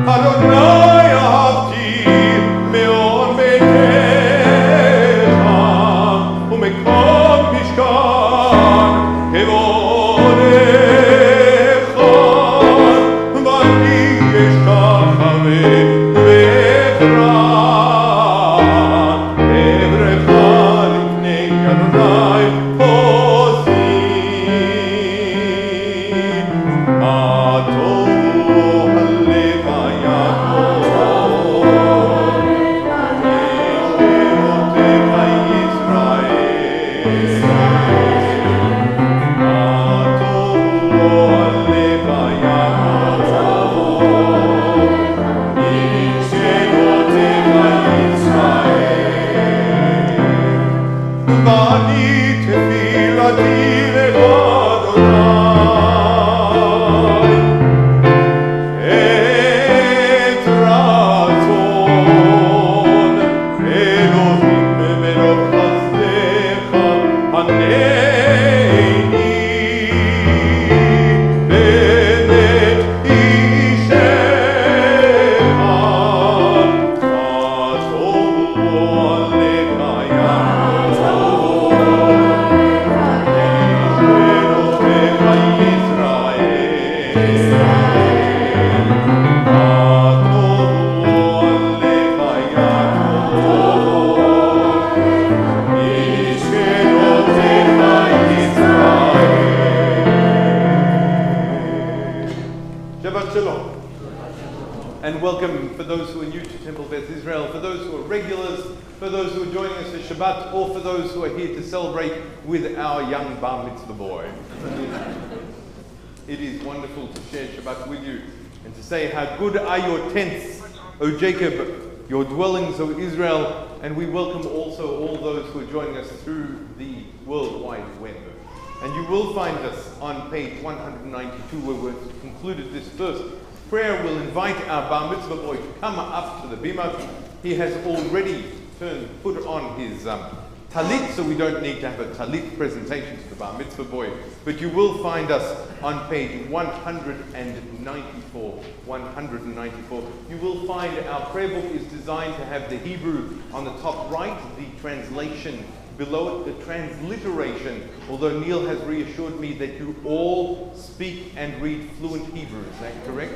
Adonai ahavti me'od beitecha u'mekom mishkan kevodecha v'ani eshkachaveh ve'ekra evrecha lifnei Adonai hozim Atov Shabbat Shalom. And welcome for those who are new to Temple Beth Israel, for those who are regulars, for those who are joining us for Shabbat, or for those who are here to celebrate with our young Bar Mitzvah boy. It is wonderful to share Shabbat with you and to say how good are your tents, O Jacob, your dwellings, O Israel, and we welcome also all those who are joining us through the World Wide Web. And you will find us on page 192 where we've concluded this first prayer. We'll invite our Bar Mitzvah boy to come up to the bima. He has already put on his talit, so we don't need to have a talit presentation to the Bar Mitzvah boy. But you will find us on page 194. 194. You will find our prayer book is designed to have the Hebrew on the top right, the translation below it, the transliteration, although Neil has reassured me that you all speak and read fluent Hebrew. Is that correct?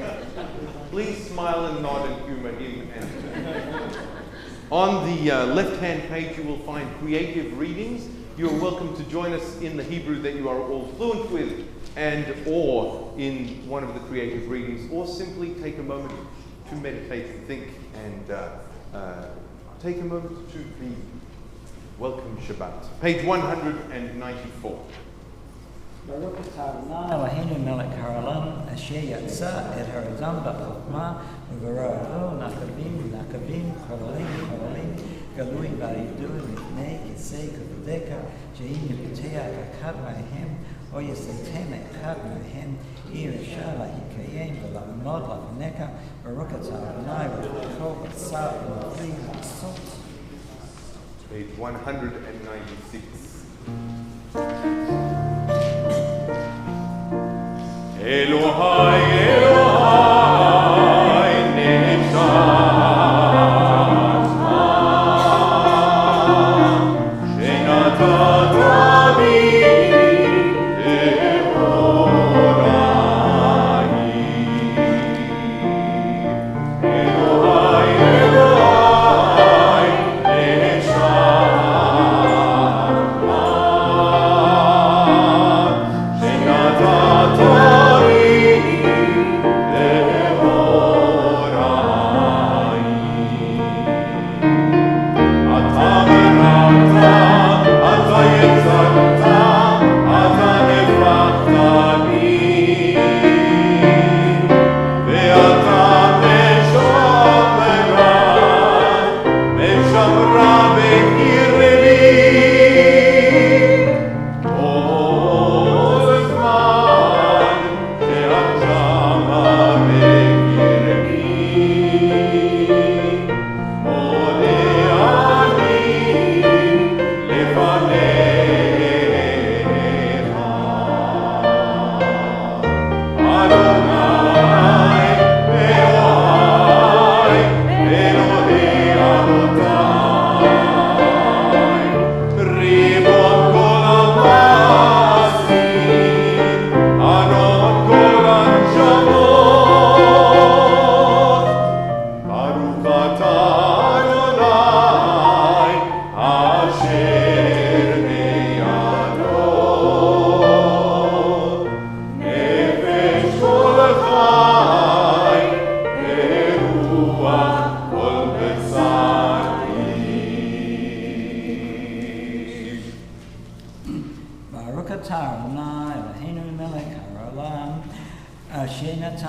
Please smile and nod and humor him. And on the left-hand page, you will find creative readings. You are welcome to join us in the Hebrew that you are all fluent with, or in one of the creative readings, or simply take a moment to meditate and think, and take a moment to be welcome Shabbat. Page 194. Baruch atah Adonai Eloheinu melech haolam asher yatsa et ha'olam b'chokmah u'v'ro'ahu nakavim chololim galui ba'yidu lifnei kisei kavudeka she'im yiputei echad ma'hem o yiseitem echad ma'hem ir yishar lahikayim v'la'amod la'fneka Baruch atah Adonai v'chol v'tzar v'machli v'asot. Page 196. Elohai, Elohai, Neshama, Shenatat Rabim, Elohai, Elohai, Elohai, Neshama, Shenatat Rabim.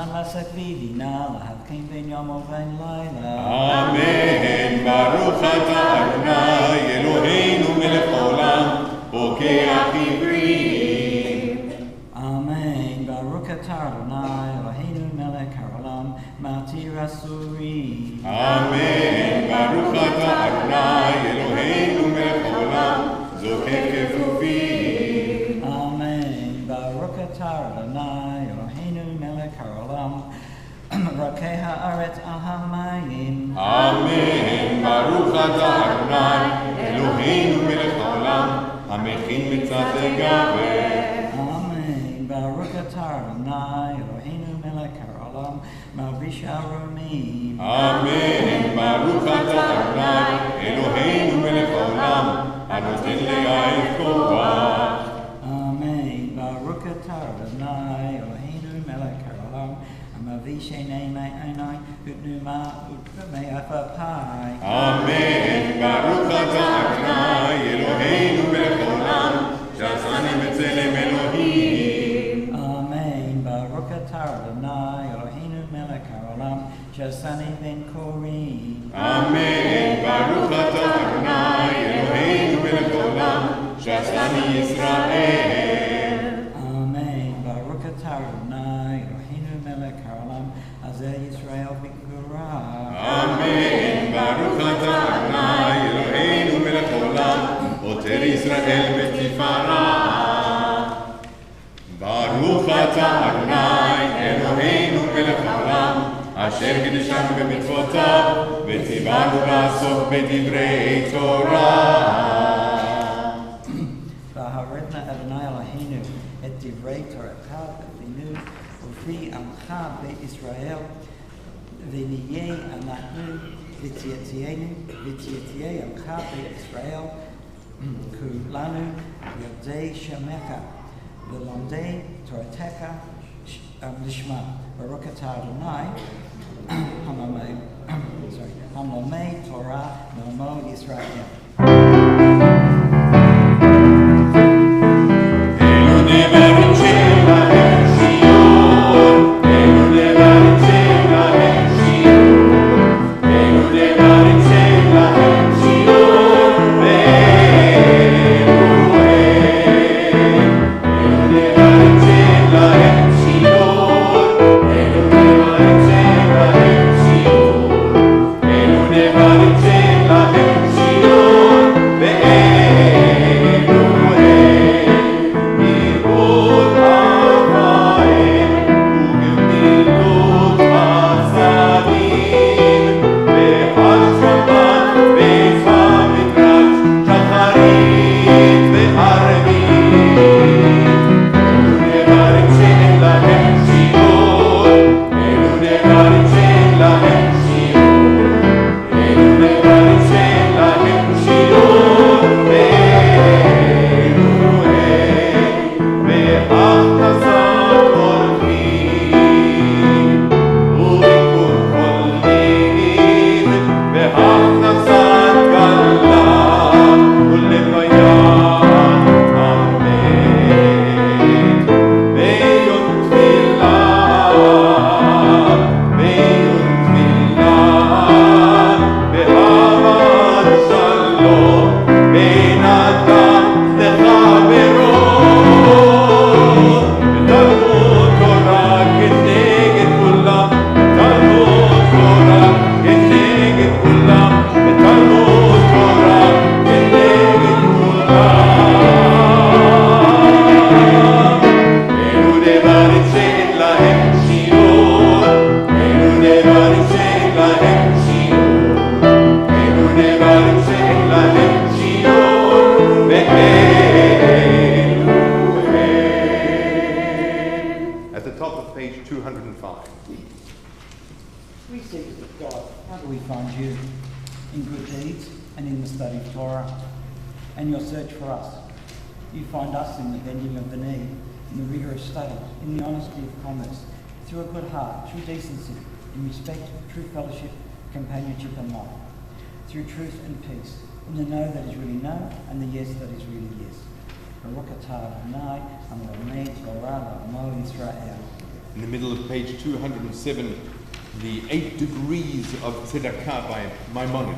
הזמן לעסק וידינה, להבחין בין יום ובין לילה. אמן. ברוך אתה אדוני אלוהינו מלך העולם, פוקח עברים. אמן. ברוך אתה אדוני אלוהינו מלך העולם, מתיר אסורים. אמן. ברוך אתה אדוני אלוהינו מלך העולם, זוקף כפופים. אמן. ברוך אתה אדוני אלוהינו מלך העולם, מרכי הארץ על המים. אמן. ברוך אתה אדוני אלוהינו מלך העולם, המכין מצד לגבר. אמן. ברוך אתה אדוני אלוהינו מלך העולם, מלביש ארומים. אמן. ברוך אתה אדוני אלוהינו מלך העולם, הנותן לעייף כוח. אמן. ברוך אתה אדוני אלוהינו מלך העולם, המביא עיני מעיני ותנומה ומעף אפי. אמן. ברוך אתה אדוני אלוהינו מלך העולם, שעשני בצלם אלוהים. אמן. ברוך אתה אדוני אלוהינו מלך העולם, שעשני בן קוראים. אמן. ברוך אתה אדוני אלוהינו מלך העולם, שעשני ישראל. אמן. ברוך אתה אדוני אלוהינו מלך העולם, עזר ישראל בגבורה. אמן. ברוך אתה אדוני אלוהינו מלך העולם, עוטר ישראל בתפארה. ברוך אתה אדוני אלוהינו מלך העולם, אשר קידשנו במצוותיו וציוונו לעסוק בדברי תורה. והרתנה אדוני אלוהינו את דברי תורתך בפינו ופרי עמך בית ישראל, ונהיה אנחנו ותהיה עמך בית ישראל, כולנו יודעי שמך ולומדי תורתך לשמה. ברוך אתה אדוני המלמד תורה ללמוד ישראל. And your search for us. You find us in the bending of the knee, in the rigour of study, in the honesty of commerce, through a good heart, through decency, in respect, true fellowship, companionship and love, through truth and peace, in the no that is really no, and the yes that is really yes. Baruch atah Adonai, Amen, Torah, Mo Israel. In the middle of page 207, the 8 degrees of tzedakah by Maimonides.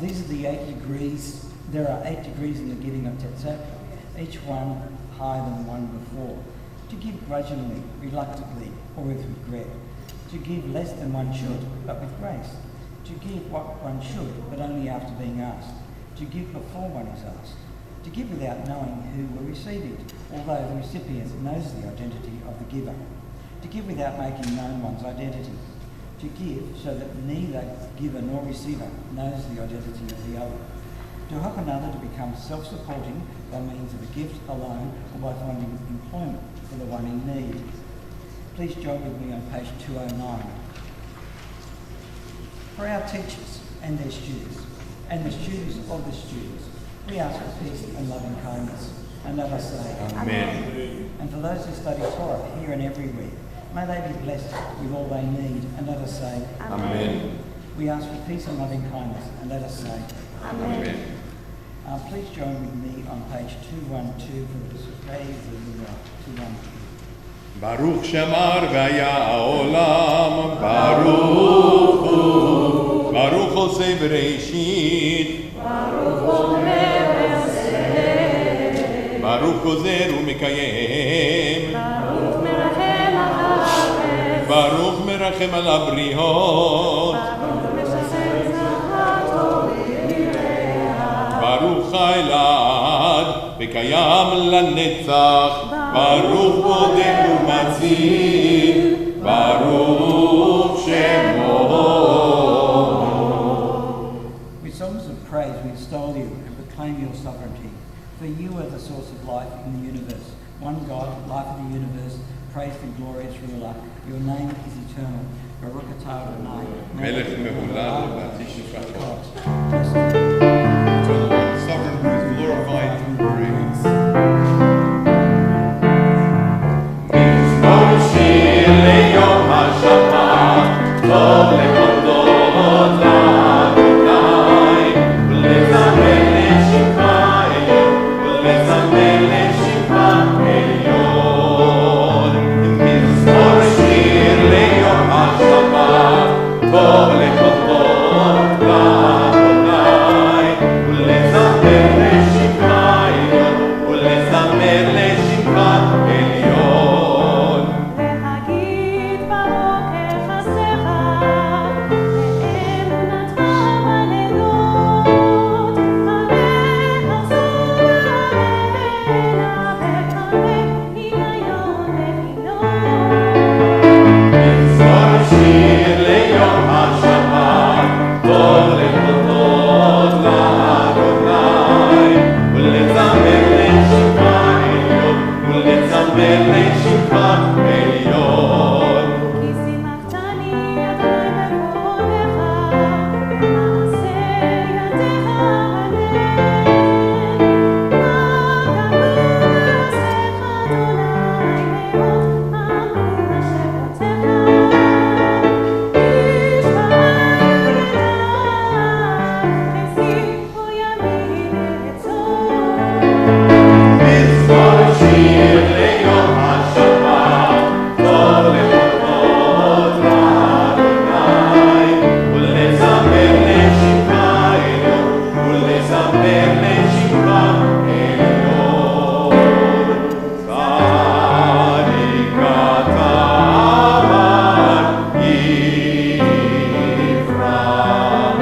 These are the 8 degrees. There are 8 degrees in the giving of tzedakah, each one higher than the one before. To give grudgingly, reluctantly, or with regret. To give less than one should, but with grace. To give what one should, but only after being asked. To give before one is asked. To give without knowing who will receive it, although the recipient knows the identity of the giver. To give without making known one's identity. To give so that neither giver nor receiver knows the identity of the other. To help another to become self-supporting by means of a gift alone or by finding employment for the one in need. Please join with me on page 209. For our teachers and their students, and the students of the students, we ask for peace and loving kindness. And let us say, Amen. And for those who study Torah here and everywhere, may they be blessed with all they need. And let us say, Amen. We ask for peace and loving kindness. And let us say, Amen. Please join with me on page 212 for the praise of the Lord. 212. Baruch Shamar v'aya ha'olam, Baruch Hu, Baruch Osei Bereshit, Baruch Omer v'yoseh, Baruch Gozer u'mekayem, Baruch merachem al haaretz, Baruch merachem al habriot, Baruch meshasem zahato v'yireah, Baruch Chai La'ad v'kayam lanetzach, Baruch bodeh u'matzil, Baruch Shemo. With songs of praise we extol you and proclaim your sovereignty. For you are the source of life in the universe. One God, life of the universe, praise the glorious ruler. Your name is eternal. Baruch atah Adonai. Melech mehulal v'atish v'chot. Blessed Sovereign who is glorified and praised. מזמור שיר ליום השבת, טוב לתולדות לאדוני, ולזמר לשמך עליון, ולזמר לשמך עליון. מזמור שיר ליום השבת, טוב לתולדות לאדוני, ולזמר לשמך עליון, ולזמר לשמך עליון. להגיד ברוך יחסך, באמונתך בלילות, עליך זו ועלינה, בקרב היגיון וחינות. מזמור שיר ליום השבת, טוב לתולדות לאדוני, ולזמר לשמך עליון, ולזמר לשמך עליון. כי שימחתני אדוני בכבודך, במעשה ידיך הנפן. מה גמרו מעשיך אדוני מאוד, אמרו משפטיך. איש ברא ידיך, חזיקו ימין וצור. מזמור שיר ליום השבת, טוב לתולדות לאדוני, ולזמר לשמך עליון, ולזמר לשמך עליון. צדיק אתה אבל יפרח,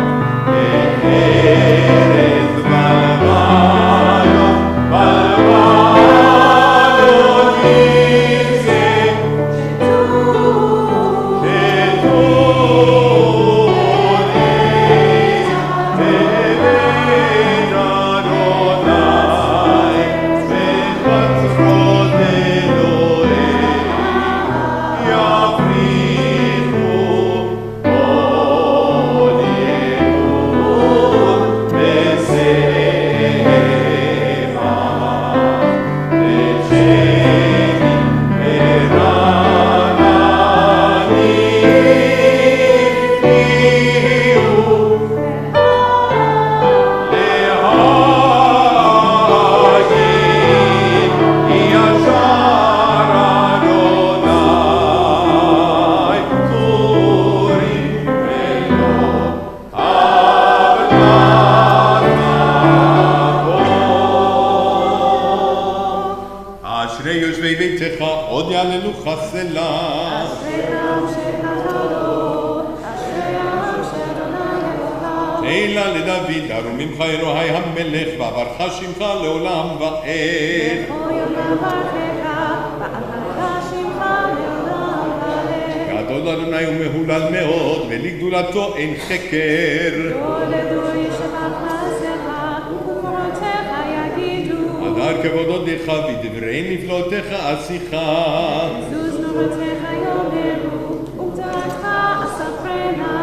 בארץ בלבלות, בלבלות יצא, שתו נס בבית אדוני, בחצרות אלוהים, יפריחו אלא לדוד ארום ממך אלוהי המלך ועברך שמך לעולם ועד. בכל יום אברכך ואברך שמך לעולם ועד. גדול אדוני ומהולל מאוד ולגדולתו אין חקר. דור לדור ישבח מעשיך וגבורותיך יגידו. הדר כבודותיך ודברי נפלאותיך עשיך. זוז נורותיך יאמרו וגדולתך אספרנה.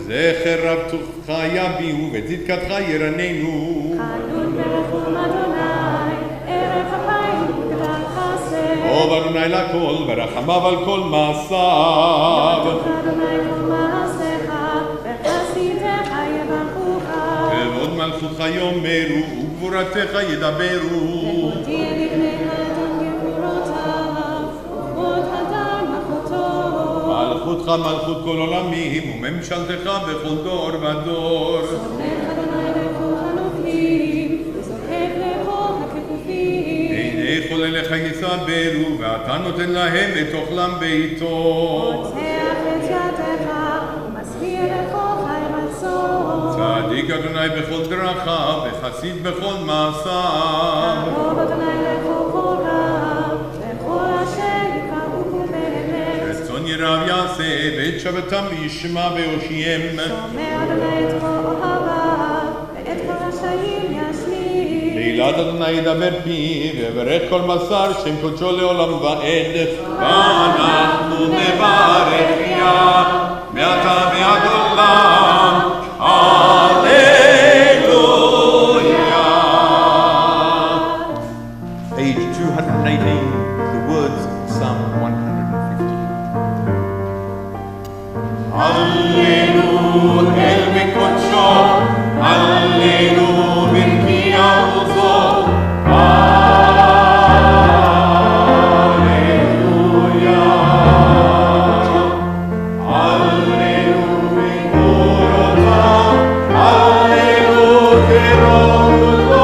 זכר רב טובך יביאו וצדקתך ירננו. חנון ברחום אדוני ערב אפיים וגדל חסד. טוב אדוני לכל ורחמיו על כל מעשיו. בטוח אדוני כל מעשיך וחסידיך יברכוך. כבוד מלכותך יאמרו וגבורתך ידברו. ותהיה לפניך אדון גבורותיו וכבוד הדר מלכותו. מלכותך מלכות כל עולמים וממשלתך בכל דור ודור. סומך אדוני לכל הנופלים וזוקף לכל הכפופים. עיני כל אליך יסברו ואתה נותן להם את אוכלם בעיתו. פותח את ידיך ומסביר לכל חי רצון. צדיק אדוני בכל דרכיו וחסיד בכל מעשיו. קרוב אדוני לכל קוראיו לכל אשר יקראו באמת. רצון ירב יעשה ואת שבתם ישמע ויושיעם. שומע אדוני את כל אוהביו ואת כל רשעים ישמיע. לעילת אדוני ידבר פיו ויברך כל בשר שם קודשו לעולם ועד. ואנחנו נברכיה מעתה ועד עולם. Page 218, the words of Psalm 150. Hallelu el bikodsho, hallelu b'nki aruzo, hallelujah, hallelu b'gvurota, hallelu keromuto,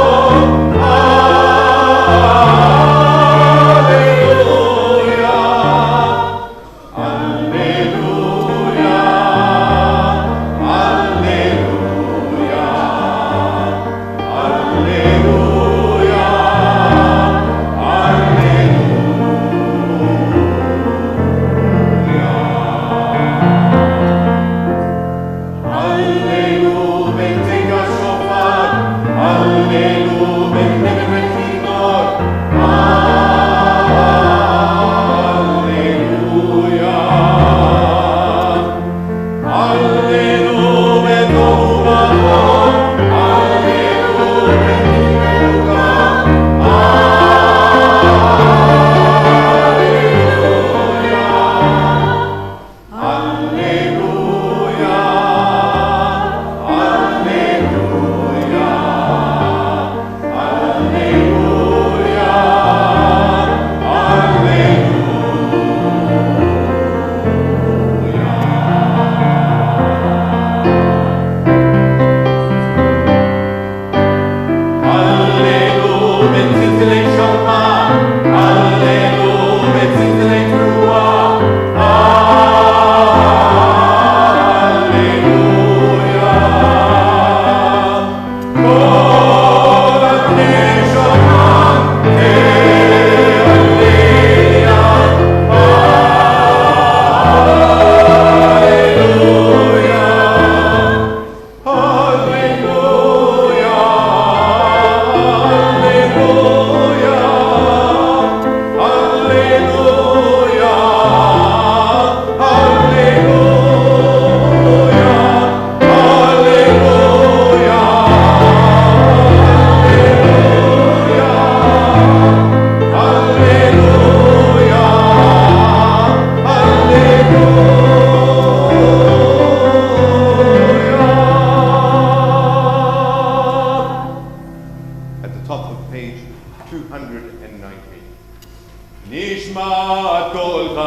נשמע קולך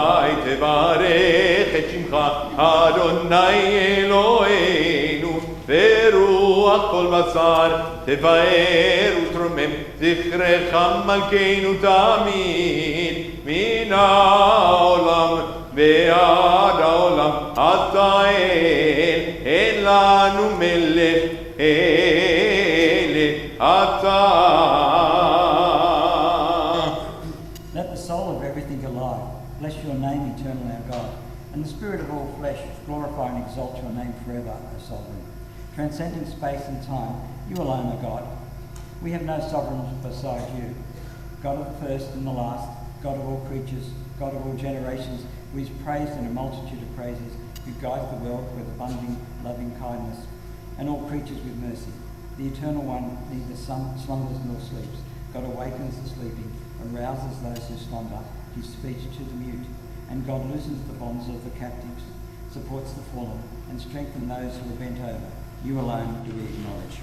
תברך את שמך אדוני אלוהינו ורוח כל בשר תבאר ותרומם זכרך מלכנו תמיד מן העולם ועד העולם אתה אין לנו מלך אלה אתה. Let the soul of everything alive bless your name, eternal our God, and the spirit of all flesh glorify and exalt your name forever, O sovereign. Transcending space and time, you alone are God. We have no sovereign beside you. God of the first and the last, God of all creatures, God of all generations, who is praised in a multitude of praises, who guides the world with abundant loving kindness, and all creatures with mercy. The Eternal One neither slumbers nor sleeps. God awakens the sleeping, arouses those who slumber, gives speech to the mute, and God loosens the bonds of the captives, supports the fallen, and strengthens those who are bent over. You alone do we acknowledge.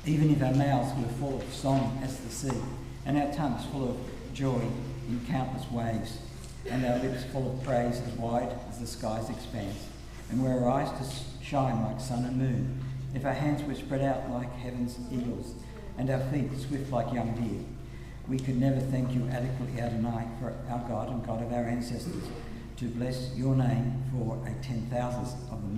Even if our mouths were full of song as the sea, and our tongues full of joy in countless waves, and our lips full of praise as wide as the sky's expanse, and were our eyes to shine like sun and moon, if our hands were spread out like heaven's eagles, and our feet swift like young deer, we could never thank you adequately, Adonai, for our God and God of our ancestors, to bless your name for a 10,000th of the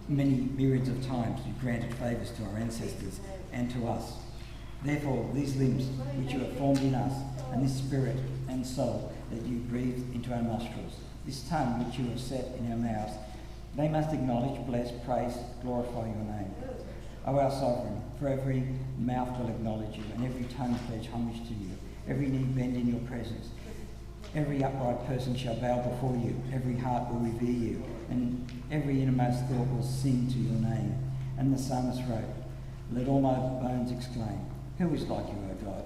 many myriads of times you granted favours to our ancestors and to us. Therefore, these limbs which you have formed in us, and this spirit and soul that you breathed into our nostrils, this tongue which you have set in our mouths, they must acknowledge, bless, praise, glorify your name. O our sovereign, for every mouth will acknowledge you, and every tongue pledge homage to you, every knee bend in your presence. Every upright person shall bow before you, every heart will revere you, and every innermost thought will sing to your name. And the psalmist wrote, let all my bones exclaim, who is like you, O God?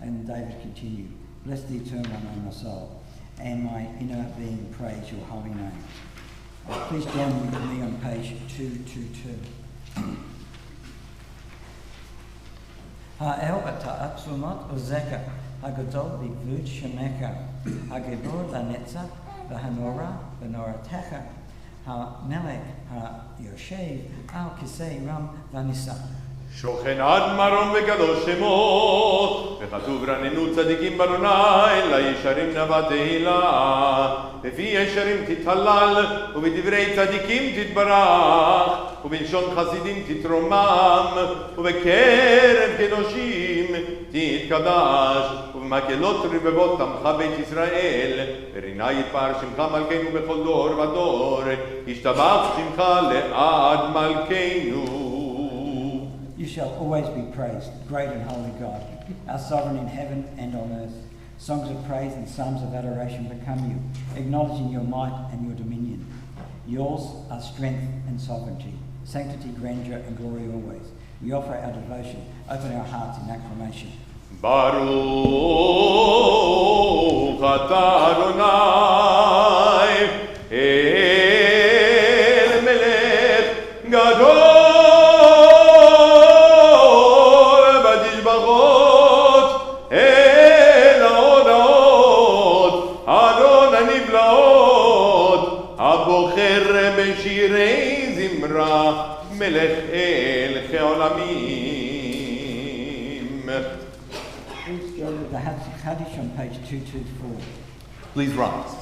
And David continued, bless the Eternal One, O my soul, and my inner being praise your holy name. Please join with me on page 222. האל אתה עצומות עוזקה, הגדול בגבוד שמך, הגיבור לנצח והנורא בנורתך, המלך היושב על כיסא רם ונישא. שוכן עד מרום וקדוש שמו, וכתוב רננו צדיקים באדוני, לישרים נבע תהילה. בפי ישרים תתהלל, ובדברי צדיקים תתברך, ובלשון חסידים תתרומם, ובקרב קדושים תתקדש, ובמקהלות רבבות תמך בית ישראל, ורינה יתפאר שמך מלכנו בכל דור ודור, ישתבח שמך לעד מלכנו. You shall always be praised, great and holy God, our sovereign in heaven and on earth. Songs of praise and psalms of adoration become you, acknowledging your might and your dominion. Yours are strength and sovereignty, sanctity, grandeur and glory always. We offer our devotion, open our hearts in acclamation. Baruch atah Adonai, El Melech Gadol. מלך אל כעולמים. Please join with the Kaddish on page 224. Please rise.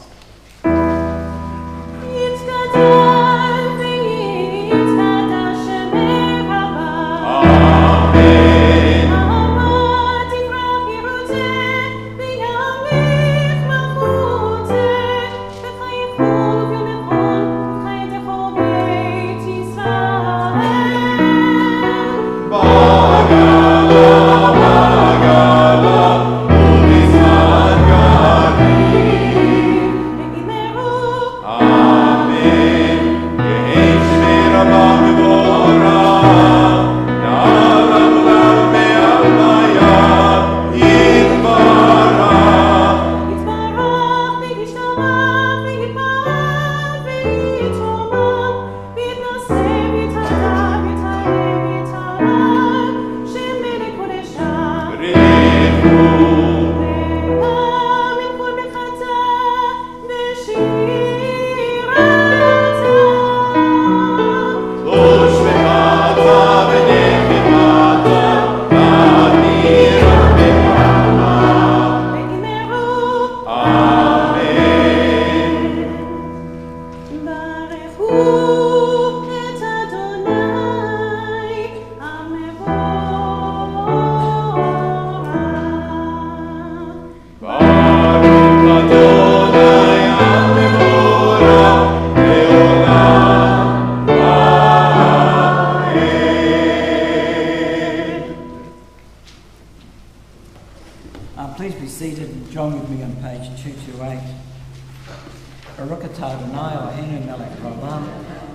Adonai Eloheinu melech haolam,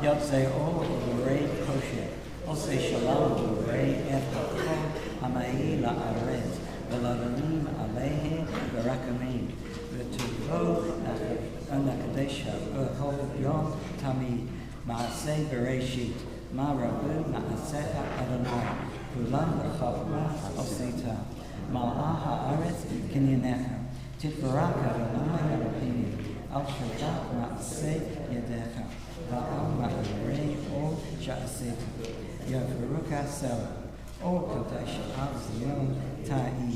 yotzei or u'borei kosher, osei shalom u'borei et ha'kol ha'ma'il la'arez, v'la'lanim alehem v'rakamim, v'tuvo nakadesha v'hol yom tamid, ma'aseh bereshit, ma'rabu ma'asecha Adonai, kulam v'chavma oseta, ma'ah ha'aretz kinyanecha, titbarak Adonai Eloheinu, al Shabbat ma'aseh yadecha, va'al ma'arei or sha'aseta, yavuruka sela, or kodesh al zion ta'i,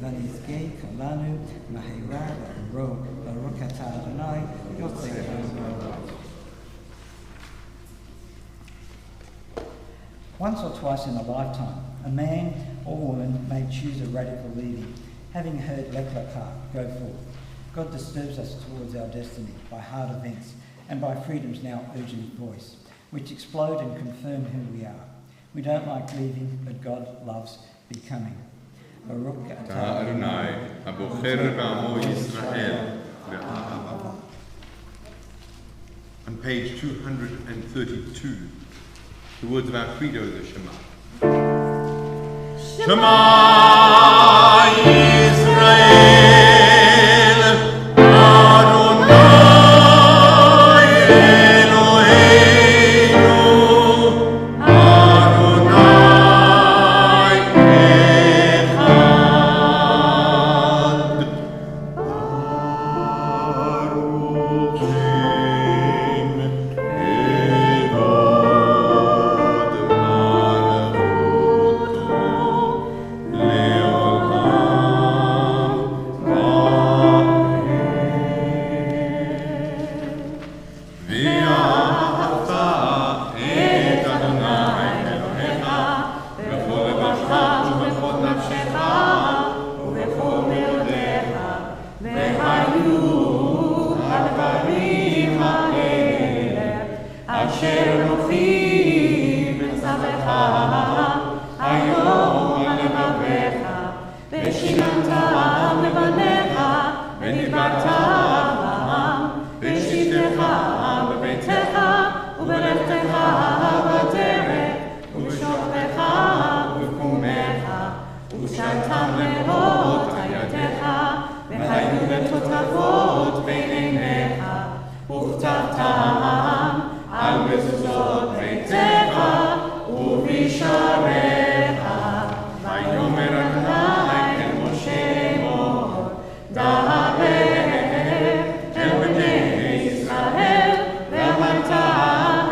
v'nizgei kolanu mahira v'ro v'rukata Adonai yotzei v'ro. Once or twice in a lifetime, a man or woman may choose a radical leading, having heard Leklaka go forth. God disturbs us towards our destiny by hard events and by freedom's now urgent voice, which explode and confirm who we are. We don't like leaving, but God loves becoming. Baruch atah Adonai, abocher ba'amo Yisrael, ve'ahava. On page 232, the words of our credo, the Shema. Shema Yisrael, Adonai Eloheinu, Adonai Echad. Baruch Shem Evod Malachuto Leolam Va'ed. V'ahavta et Adonai Elohecha b'chol levacha ובכל נפשך ובכל מאודיך, והיו הדברים האלה אשר נוחים בצווך היום על לבביך, ושיננתם לבניך ודיברת בם, בשבתך בביתך ובלכתך בדרך ובשוכבך ובקומך, ושנתם לאות על ידיך, והיו לתותבות בין עיניך, וכתבתם על מזוזות ביתך ובשעריך. ויאמר אדוני אל משה לאמור, דבר אל בני ישראל, ואמרת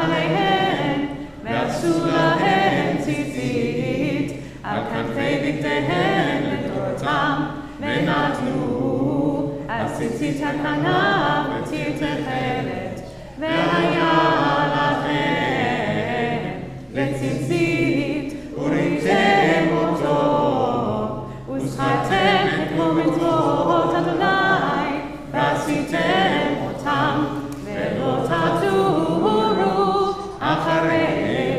עליהם, ועשו להם ציצית על כנפי בגדיהם לדורותם, ונתנו על ציצית הכנף וציר תכלת, והיה לכם לציצית, וראיתם אותו, וזכרתם את כל מצוות אדוני, ועשיתם אותם, ולא תטורו אחרי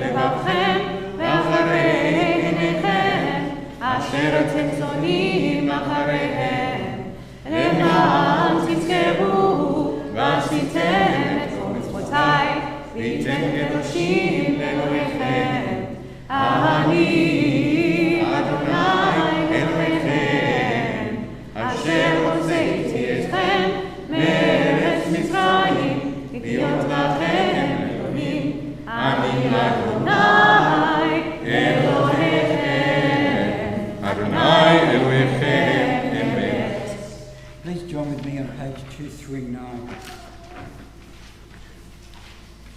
לבבכם ואחרי עיניכם, אשר אתם זונים אחריהם, למען תזכרו ועשיתם את כל מצוותיי, והייתם קדושים לאלוהיכם. אני אדוני אלוהיכם, אשר הוצאתי אתכם מארץ מצרים, להיות לכם אלוהים. אני אדוני אלוהיכם, אדוני אלוהיכם אמת. Please join with me on page 239.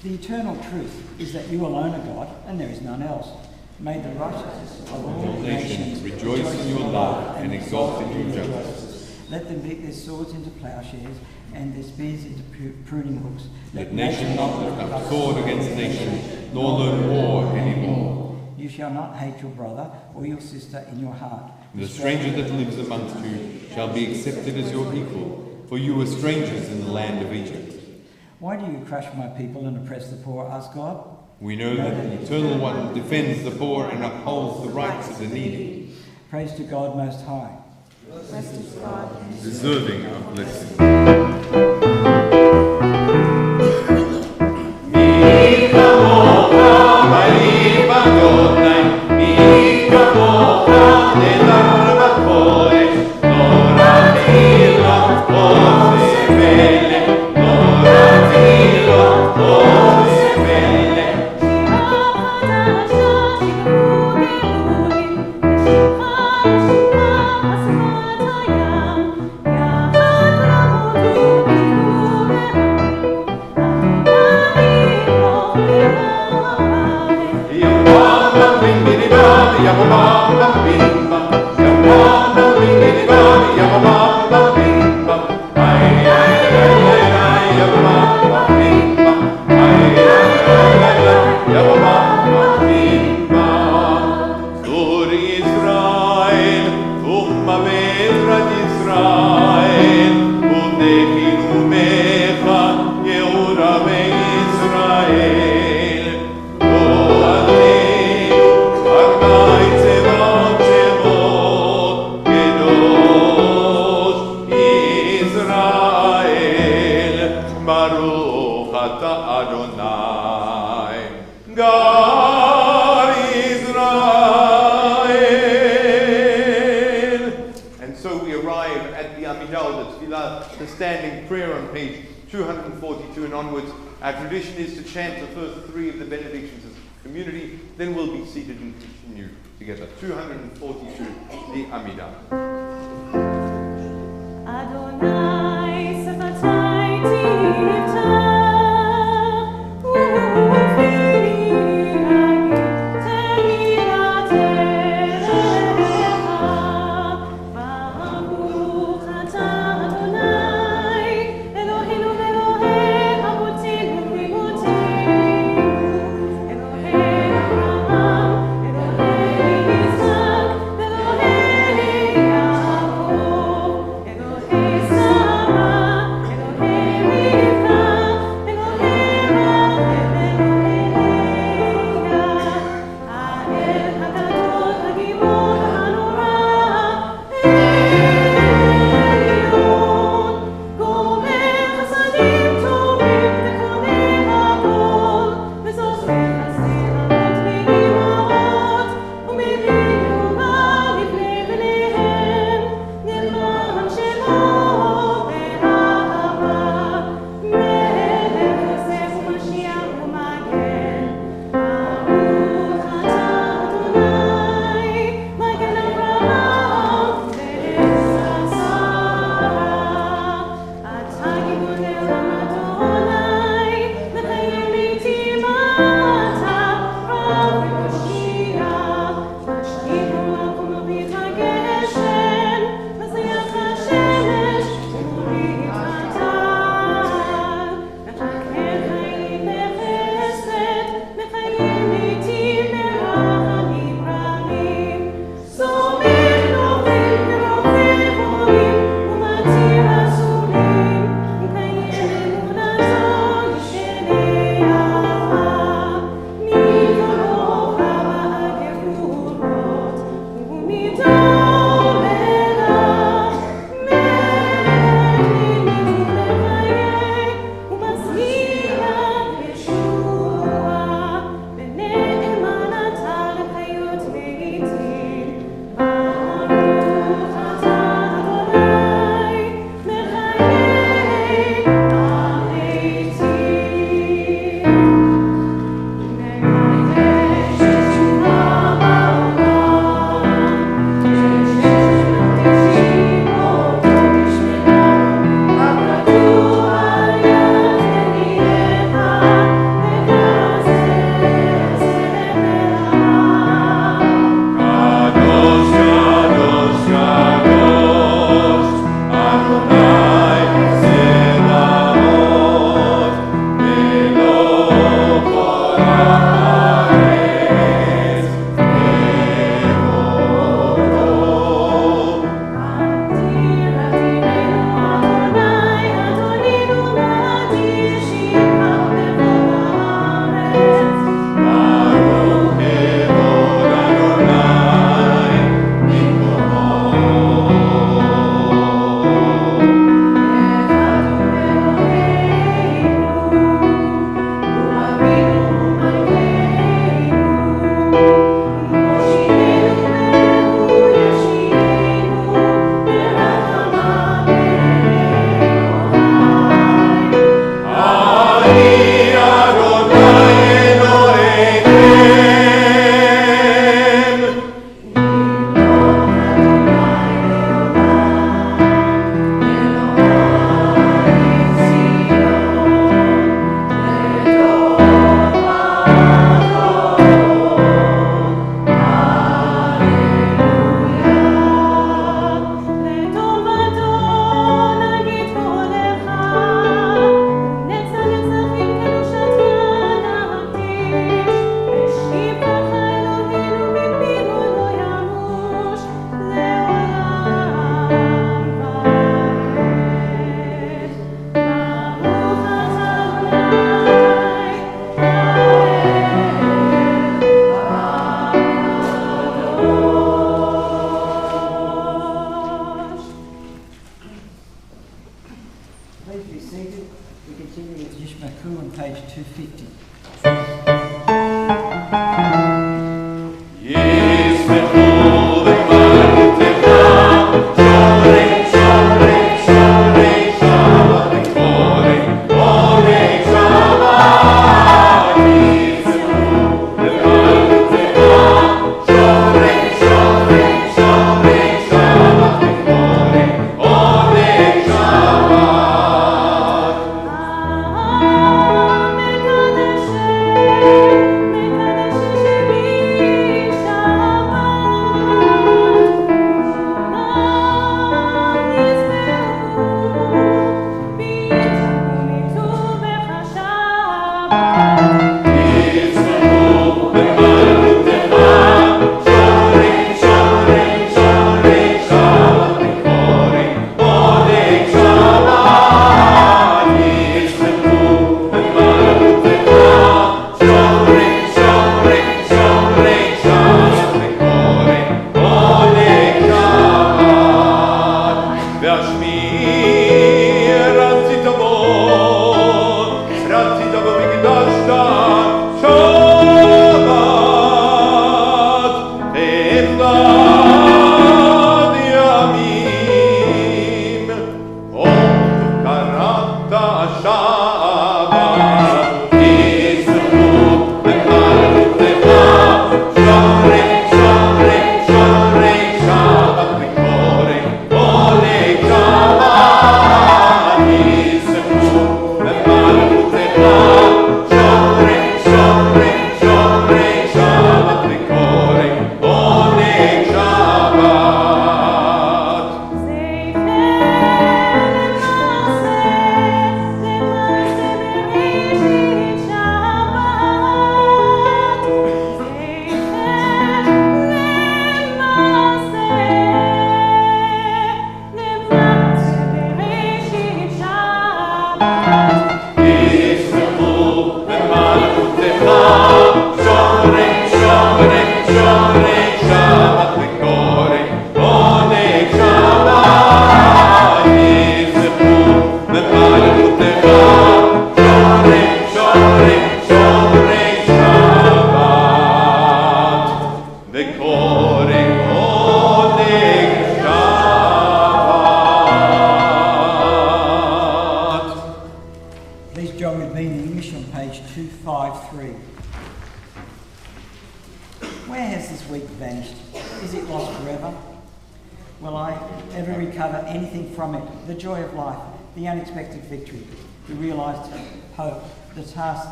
The eternal truth is that you alone are God and there is none else. May the righteousness of all nations rejoice in your love and exalt in your justice. Let them beat their swords into plowshares and their spears into pruning hooks. Let nation not lift up sword against nation, nor learn war anymore. You shall not hate your brother or your sister in your heart. The stranger that lives amongst you shall be accepted as your equal, for you were strangers in the land of Egypt. Why do you crush my people and oppress the poor? Asked God. We know that the Eternal One defends the poor and upholds the rights of the needy. Praise to God Most High. Blessed is God. Deserving of blessing. Baruch ata Adonai, God Israel. And so we arrive at the Amidah, the Tefillah, the standing prayer on page 242 and onwards. Our tradition is to chant the first three of the benedictions as a community, then we'll be seated and continue together. 242, the Amidah. Adonai Sabatai Tivta Elohei Maku on page 250.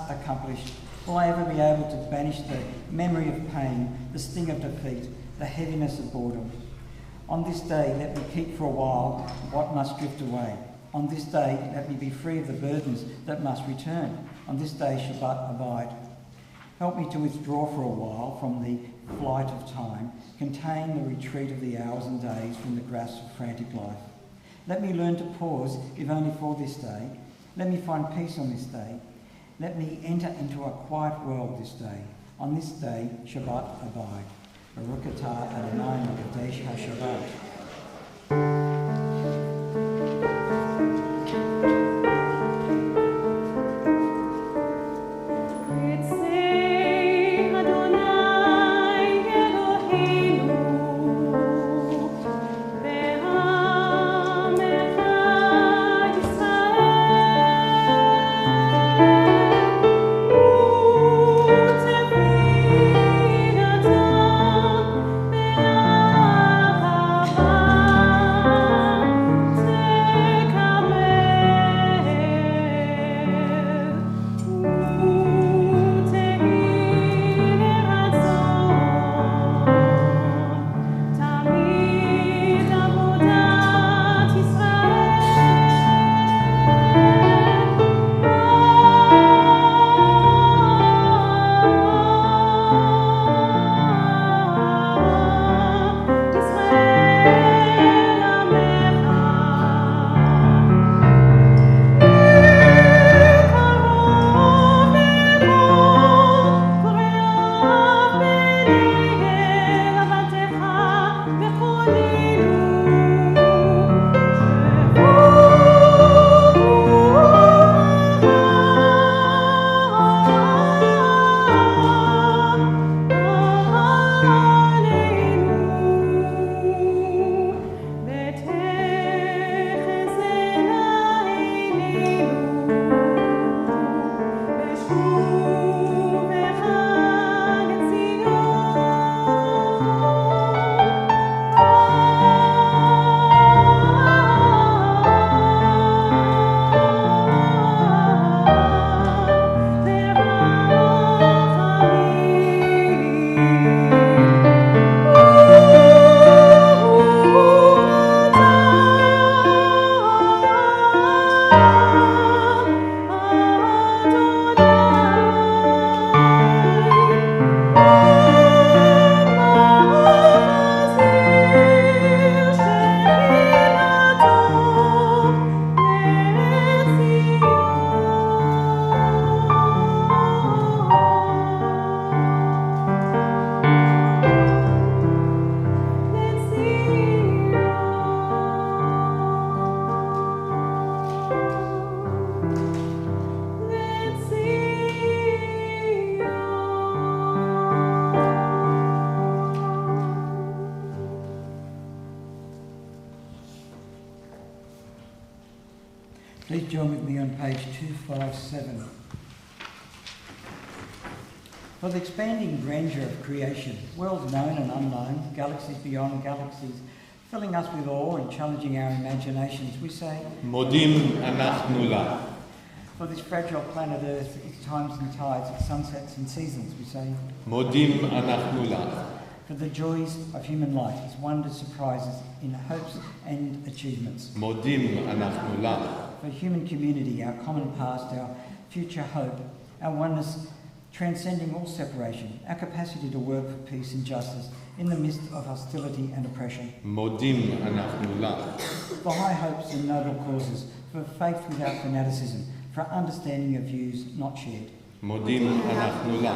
Accomplished, will I ever be able to banish the memory of pain, the sting of defeat, the heaviness of boredom? On this day, let me keep for a while what must drift away. On this day, let me be free of the burdens that must return. On this day, Shabbat abide. Help me to withdraw for a while from the flight of time, contain the retreat of the hours and days from the grasp of frantic life. Let me learn to pause, if only for this day. Let me find peace on this day. Let me enter into a quiet world this day. On this day, Shabbat abide. Baruch atah Adonai Mekadesh HaShabbat. Bye. Please join with me on page 257. For the expanding grandeur of creation, worlds known and unknown, galaxies beyond galaxies, filling us with awe and challenging our imaginations, we say, Modim anachnu la. For this fragile planet Earth, its times and tides, its sunsets and seasons, we say, Modim anachnu la. For the joys of human life, its wonders, surprises, in hopes and achievements. Modim anachnu la. For human community, our common past, our future hope, our oneness transcending all separation, our capacity to work for peace and justice in the midst of hostility and oppression. Modim anachnu la. For high hopes and noble causes, for faith without fanaticism, for understanding of views not shared. Modim anachnu la.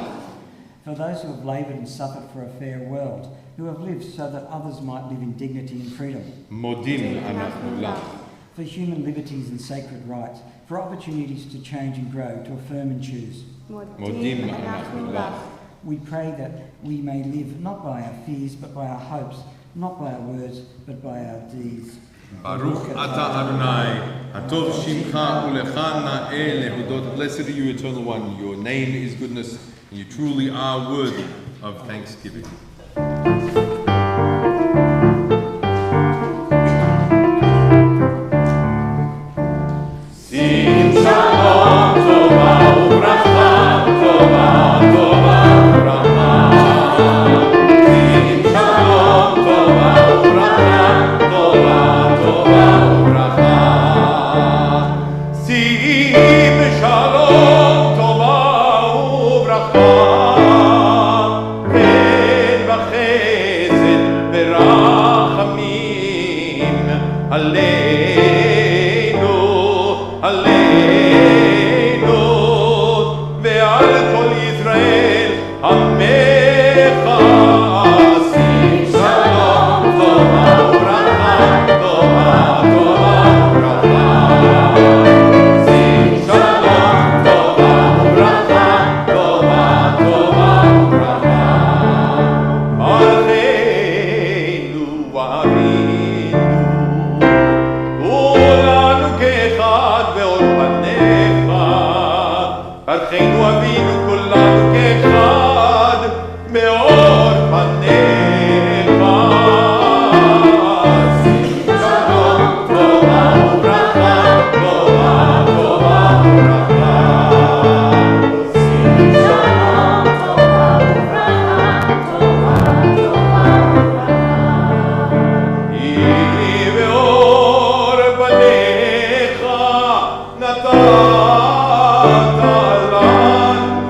For those who have laboured and suffered for a fair world, who have lived so that others might live in dignity and freedom. Modim anachnu la. For human liberties and sacred rights, for opportunities to change and grow, to affirm and choose. Modim anachnu la. We pray that we may live not by our fears but by our hopes, not by our words but by our deeds. Baruch ata Adonai, hatov shimcha ulecha na'eh lehudot. Blessed are you, Eternal One. Your name is goodness, and you truly are worthy of thanksgiving. Sim shalom tova ubracha, tova tova ubracha. Sim shalom tova ubracha, tova tova ubracha. Sim shalom tova ubracha. Ben v'chesed berachamim aleinu. עלינו ועל כל ישראל עמך שים שלום טובה וברכה טובה טובה וברכה שים שלום טובה וברכה טובה טובה וברכה עלינו ואבינו כולנו כאחד ועוד פניך ברכנו אבינו כולנו כאחד מאור פניך שים שלום טובה וברכה טובה טובה וברכה שים שלום טובה וברכה טובה טובה וברכה יהי באור פניך נתת לנו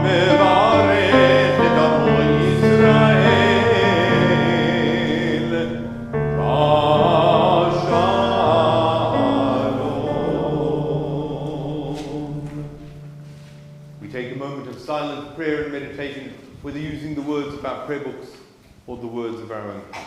מברך את עמו ישראל בשלום. We take a moment of silent prayer and meditation, whether using the words of our prayer books or the words of our own hearts.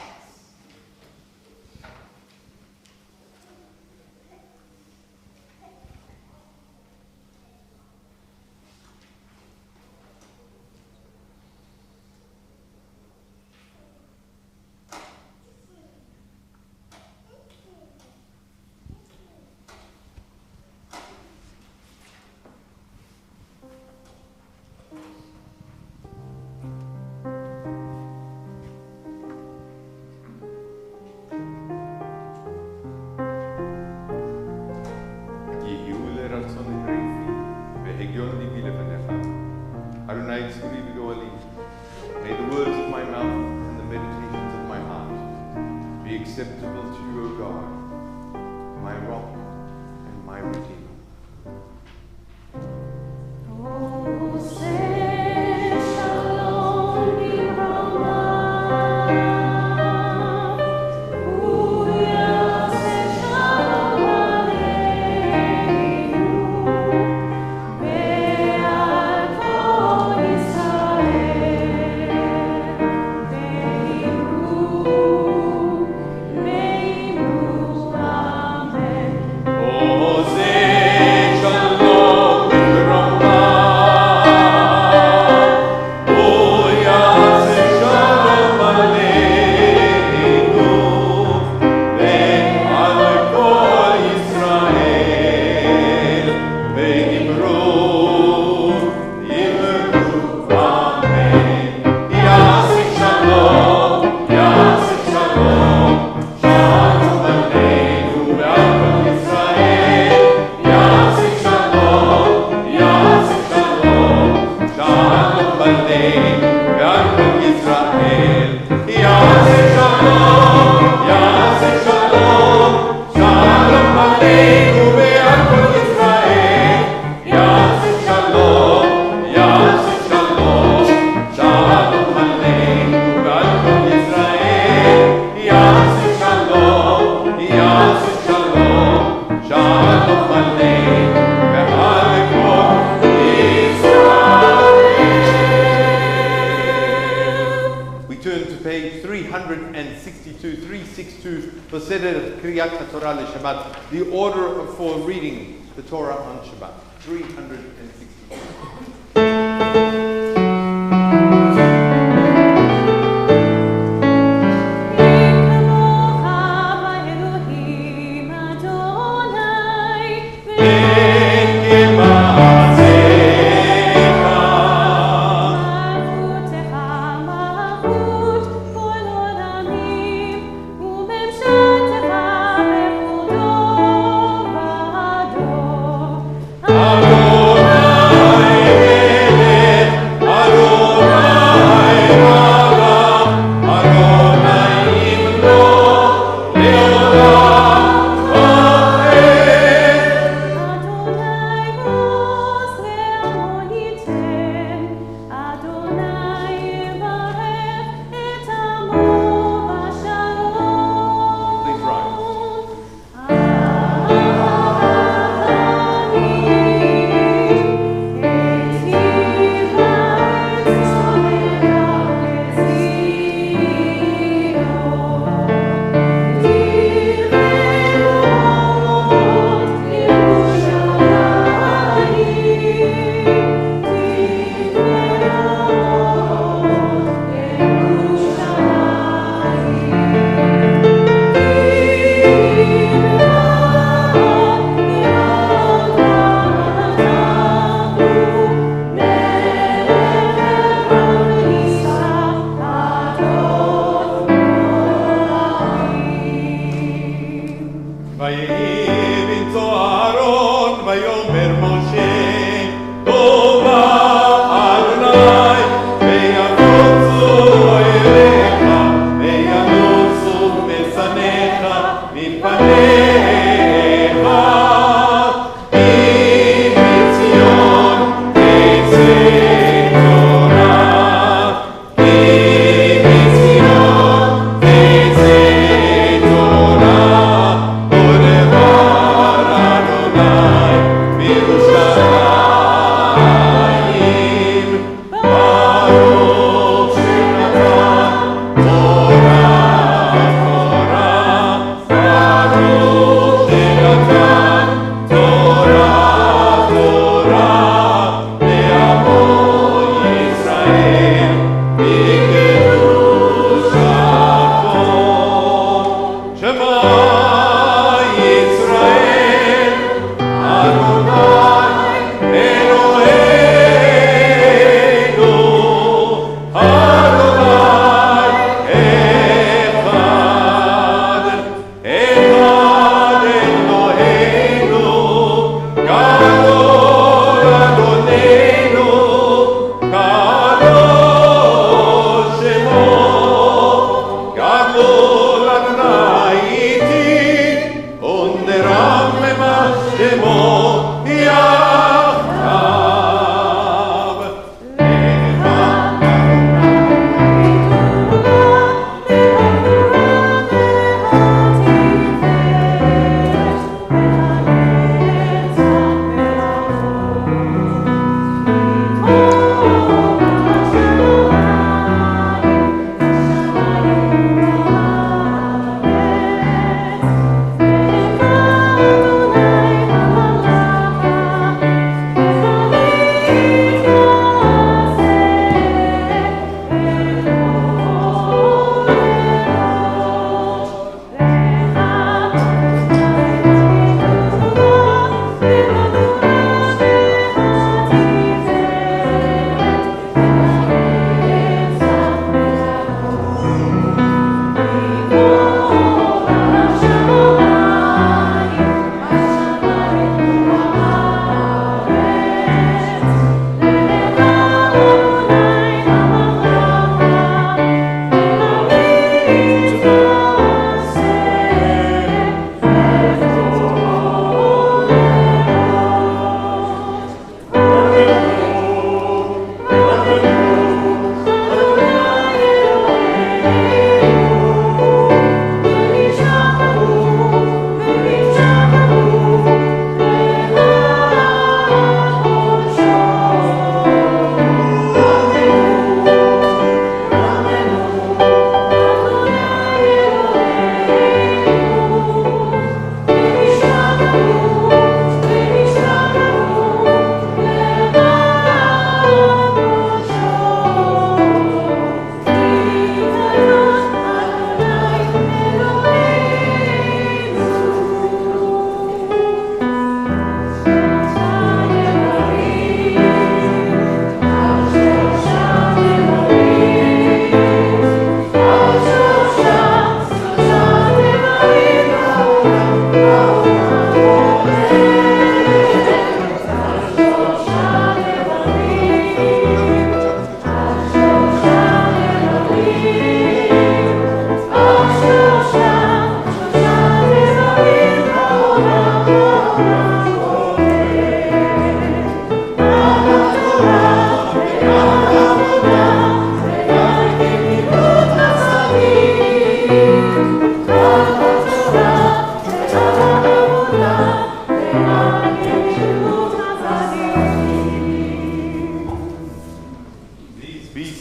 May the words of my mouth and the meditations of my heart be acceptable to you, O God, my rock and my redeemer. The order for reading the Torah on Shabbat. 362. Adonai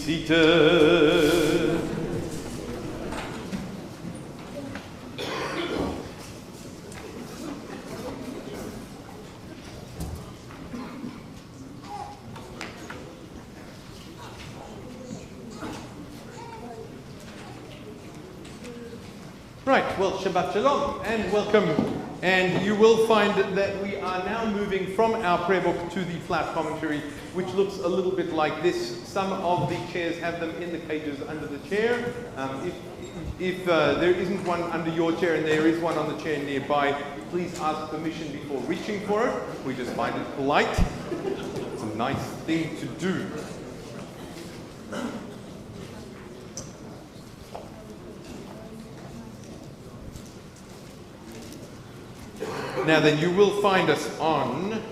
seated. Right, well, Shabbat Shalom and welcome. And you will find that we are now moving from our prayer book to the flat commentary, which looks a little bit like this. Some of the chairs have them in the cages under the chair. If there isn't one under your chair and there is one on the chair nearby, please ask permission before reaching for it. We just find it polite. It's a nice thing to do. Now then, you will find us on,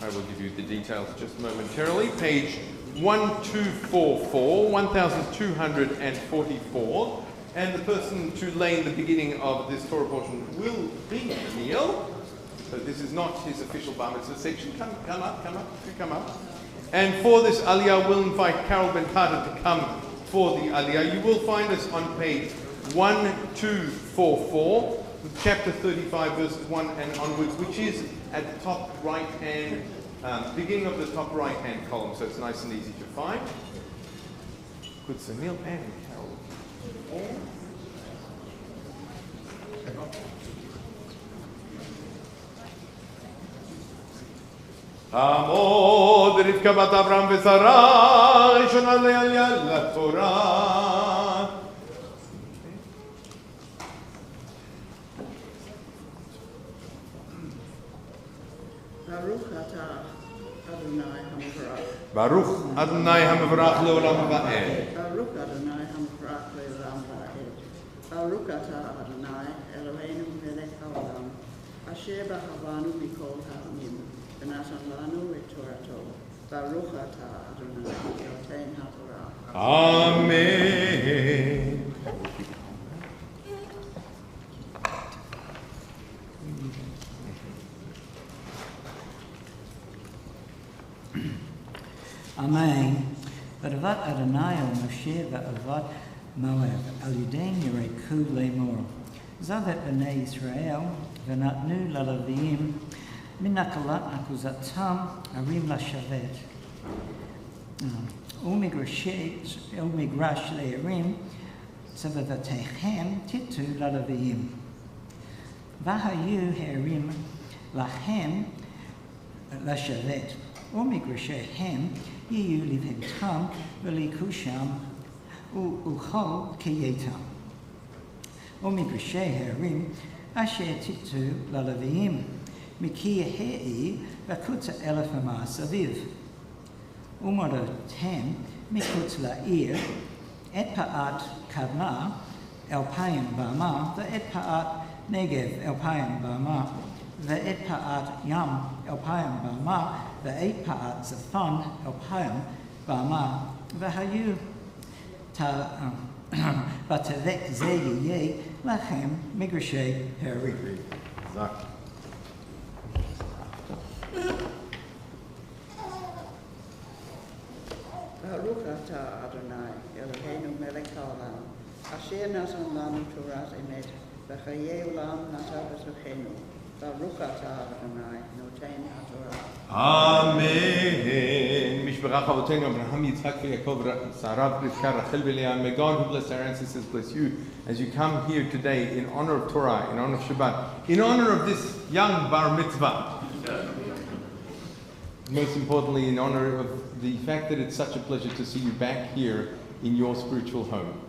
I will give you the details just momentarily, page 1244, 1244, and the person to lay in the beginning of this Torah portion will be Neil. So this is not his official bar mitzvah section. Come up. And for this aliyah, we'll invite Carol Ben Carter to come for the aliyah. You will find us on page 1244. Chapter 35, verses 1 and onwards, which is at the top right hand, beginning of the top right hand column, so it's nice and easy to find. Good, so Neil and Carol. Amod Rivka bat Avram v'Sara, Rishona le'aliyah l'Torah. Baruch Adonai HaMevorach Leolam Va'ed. Baruch Adonai HaMevorach Leolam Va'ed. Baruch Atah Adonai Eloheinu Melech Haolam, Asher B'Havanu B'Kol Ha'amim, V'Natan Lanu Et Torato. Baruch Atah Adonai Yotein HaTorah. Amen. Amen. V'avat Adonai al Moshe v'avat Moab al Yudain Yereku Lemor. Zavet b'nei Yisrael v'natnu la'Leviim minakalat akuzatam arim la'shavet. Umigrash le'arim tzavavatechem titu la'Leviim. V'hayu ha'arim lachem la'shavet. Umigrashehem yiyu livhentam v'likusham u'chol kiyetam. Umigrashe ha'arim asher titu la'Leviim miki yehe'i v'kutza elef amas aviv. Umarotem mikutz la'ir et pa'at kavna elpayim bama v'et pa'at negev elpayim bama v'et pa'at yam elpayim bama v'et pa'at zafon elpayim bama v'hayu v'tavek ze yeh lachem migrashe ha'arim. Baruch Atah Adonai Eloheinu Melech Haolam, Asher natan lanu Torat emet, v'chayei olam nata b'tochenu. Baruch Atah Adonai Notein HaTorah. Amen. Mishparach Avotenu Abraham, Yitzhak, Yaakov, Sarah, Rivka, Rachel, Leah. May God, who bless our ancestors, bless you as you come here today in honor of Torah, in honor of Shabbat, in honor of this young bar mitzvah. Most importantly, in honor of the fact that it's such a pleasure to see you back here in your spiritual home.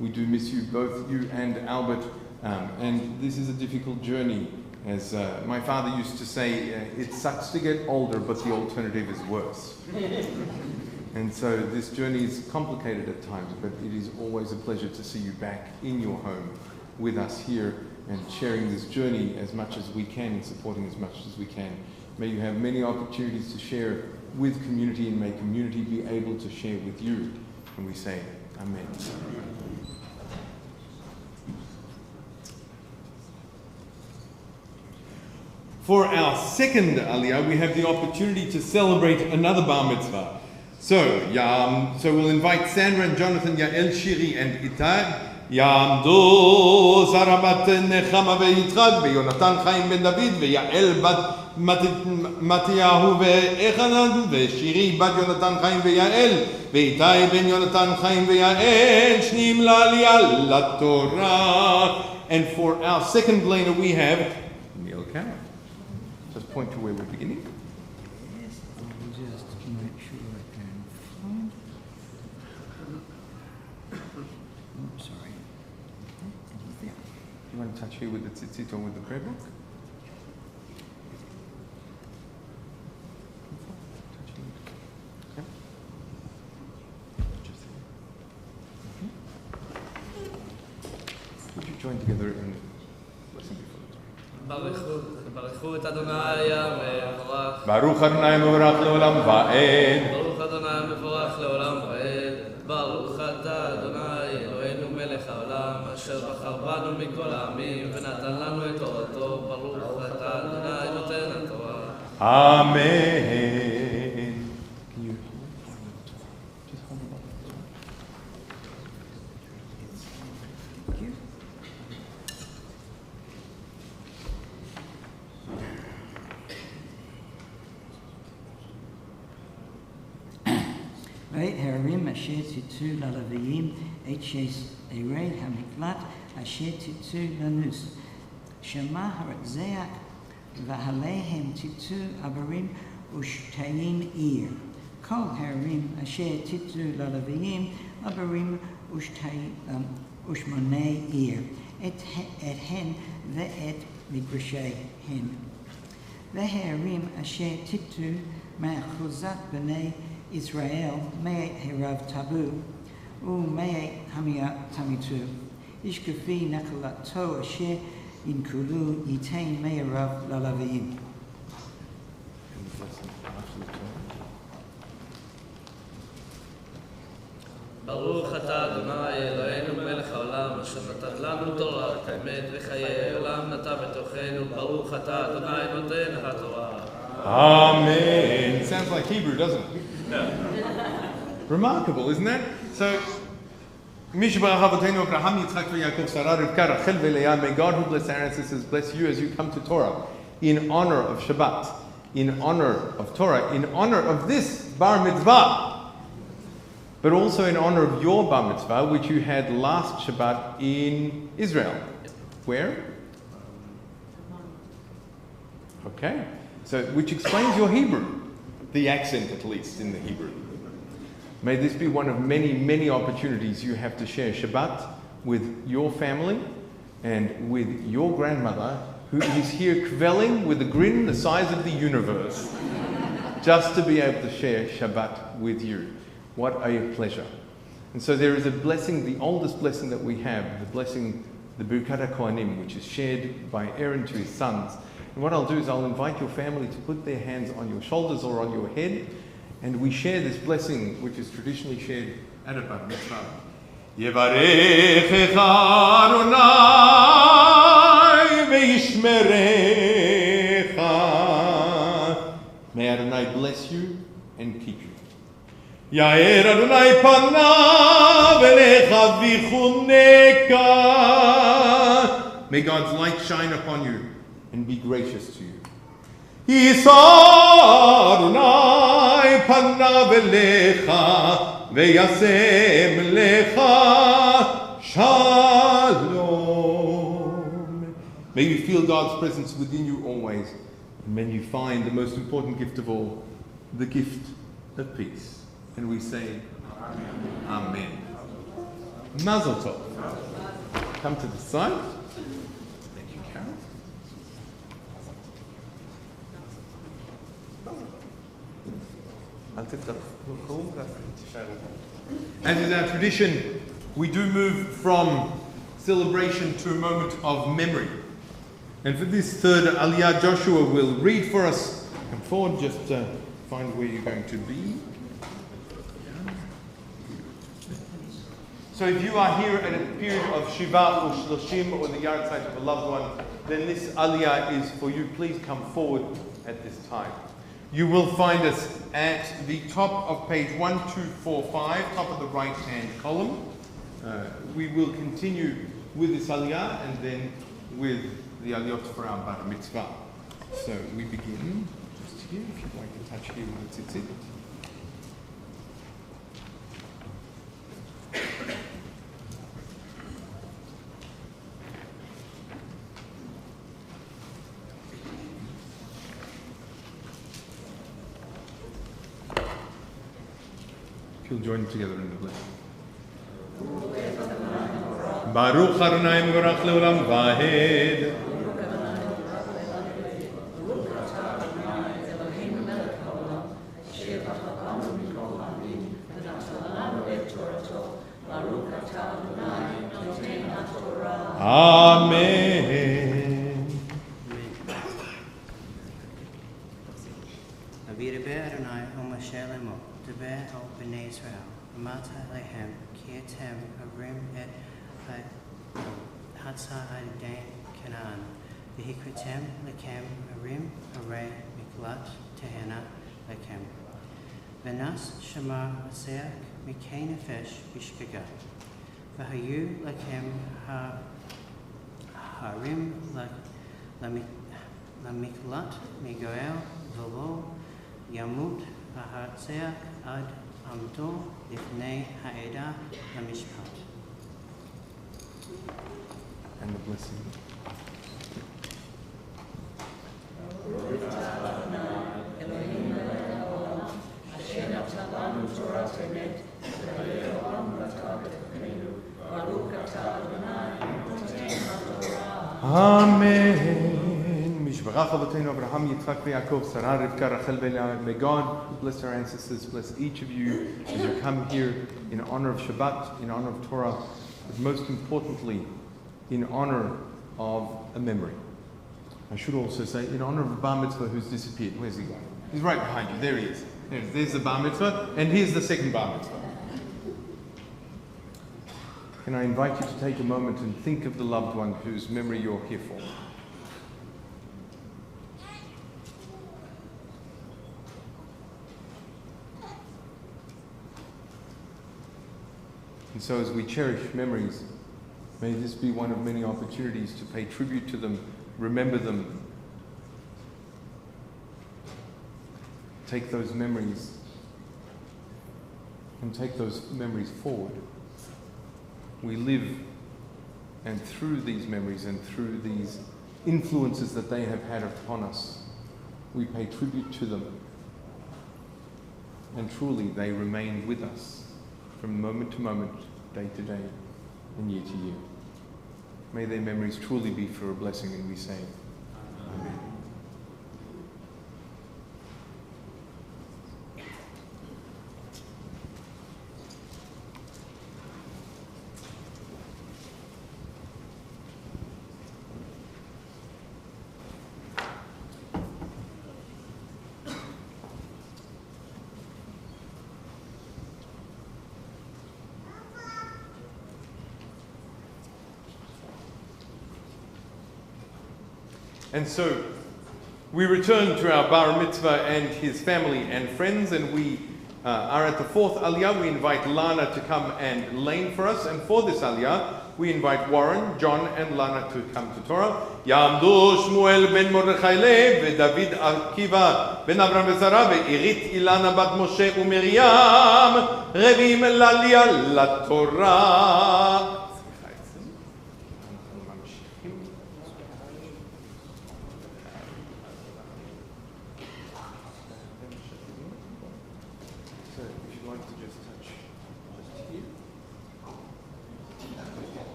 We do miss you, both you and Albert, and this is a difficult journey. As my father used to say, it sucks to get older, but the alternative is worse. And so this journey is complicated at times, but it is always a pleasure to see you back in your home with us here and sharing this journey as much as we can and supporting as much as we can. May you have many opportunities to share with community, and may community be able to share with you. And we say, Amen. For our second aliyah, we have the opportunity to celebrate another bar mitzvah. So we'll invite Sandra and Jonathan, Yael, Shiri, and Itai. יעמדו שרה בת נחמה ויצחק ויונתן חיים בן דוד ויעל בת מתיהו ואחנן ושירי בת יונתן חיים ויעל ואיתי בן יונתן חיים ויעל שניים לעלייה לתורה. And for our second blainer we have Neil Cowan. Just point to where we're beginning. Yes, I'll just make sure I can find. Oh, sorry. There. You want to touch here with the tzitzit or with the prayer book? Okay. Just here. Would you join together in blessing before the Torah? ברכו את אדוני המבורך. ברוך אדוני מבורך לעולם ועד. ברוך אדוני מבורך לעולם ועד. ברוך אתה אדוני אלוהינו מלך העולם אשר בחר בנו מכל העמים ונתן לנו את תורתו. ברוך אתה אדוני נותן התורה. Amen. Can you just hold it up? Thank you. Right, Harim, Asher Titu Lalaviyim, H's Ered Hamiklat, Asher Titu Lanus, Shema Haratzeak, Vahalehem Titu Abarim, Ushtayim Ir. Kol Harim, Asher Titu Lalaviyim, Abarim, Ushmonei Ir. Et hen, ve'et migrashay hen. Ve'harim, Asher Titu, Ma'chuzat B'nei Israel, Me'et Herav Tabu, Me'et Hamia Tamitu, Ishkafi Nakalato Asher in Kulu, Yitain Me'erav Lalavim. ברוך אתה אדוני אלוהינו מלך העולם אשר נתת לנו תורה האמת וחיי העולם נטע בתוכנו. ברוך אתה אדוני נותן התורה. Amen. Sounds like Hebrew, doesn't it? Remarkable, isn't that? So, may God who bless our ancestors bless you as you come to Torah in honor of Shabbat, in honor of Torah, in honor of this bar mitzvah, but also in honor of your bar mitzvah, which you had last Shabbat in Israel. Where? Okay. So, which explains your Hebrew, the accent at least in the Hebrew. May this be one of many, many opportunities you have to share Shabbat with your family and with your grandmother, who is here kvelling with a grin the size of the universe, just to be able to share Shabbat with you. What a pleasure. And so there is a blessing, the oldest blessing that we have, the blessing, the Birkat HaKohanim, which is shared by Aaron to his sons. And what I'll do is I'll invite your family to put their hands on your shoulders or on your head, and we share this blessing, which is traditionally shared at a bar mitzvah. Yevarechecha Adonai ve'yishmerecha. May Adonai bless you and keep you. Yair Adonai panav elecha v'chuneka. May God's light shine upon you and be gracious to you. Yisa Adonai panav elecha ve'yasem lecha shalom. May you feel God's presence within you always, and may you find the most important gift of all, the gift of peace. And we say, Amen. Mazel tov. Come to the side. As is our tradition, we do move from celebration to a moment of memory. And for this third Aliyah, Joshua will read for us. Come forward, just find where you're going to be. So if you are here at a period of Shiva or Shloshim or the yahrzeit of a loved one, then this Aliyah is for you. Please come forward at this time. You will find us at the top of page 1245, top of the right-hand column. We will continue with this aliyah and then with the aliyot for our bar mitzvah. So we begin just here, if you'd like to touch here with the tzitzit. You'll join together in the blessing. Baruch Adonai Mevorach Leolam Vahed. Amen. Avidaber Adonai Omashel Emo. Deber O Bnei Israel, Mata Lehem, Kietem, Arim et Hatsa Adin Canaan, Vihikritem, Lekem, Arim, Array, Miklat, Tehena, Lekem. Venas Shamar Aseak, Mikay Nefesh, Bishkaga. Vahayu Lekem Harim, Lamiklat, Migoel, Velo, Yamut, Ahatseak ad Amdo Lifnei Haeda Lamishpat. And the blessing. Amen. Mishbarach Avotenu Abraham, Yitzchak, Yaakov, Sarah, Rivka, Rachel, Leah. May God bless our ancestors, bless each of you as you come here in honor of Shabbat, in honor of Torah, but most importantly, in honor of a memory. I should also say, in honor of a bar mitzvah who's disappeared. Where's he gone? He's right behind you. There he is. There's the bar mitzvah, and here's the second bar mitzvah. Can I invite you to take a moment and think of the loved one whose memory you're here for? And so as we cherish memories, may this be one of many opportunities to pay tribute to them, remember them, take those memories and take those memories forward. We live, and through these memories and through these influences that they have had upon us, we pay tribute to them. And truly, they remain with us from moment to moment, day to day, and year to year. May their memories truly be for a blessing, and we say, Amen. And so we return to our bar mitzvah and his family and friends, and we are at the fourth aliyah. We invite Lana to come and lane for us, and for this aliyah we invite Warren, John, and Lana to come to Torah. Ya'amdu Shmuel ben Mordechai Lev veDavid Akiva ben Avram v'Sara ve'irit Ilana bat Moshe uMiriam revim l'aliyah laTorah.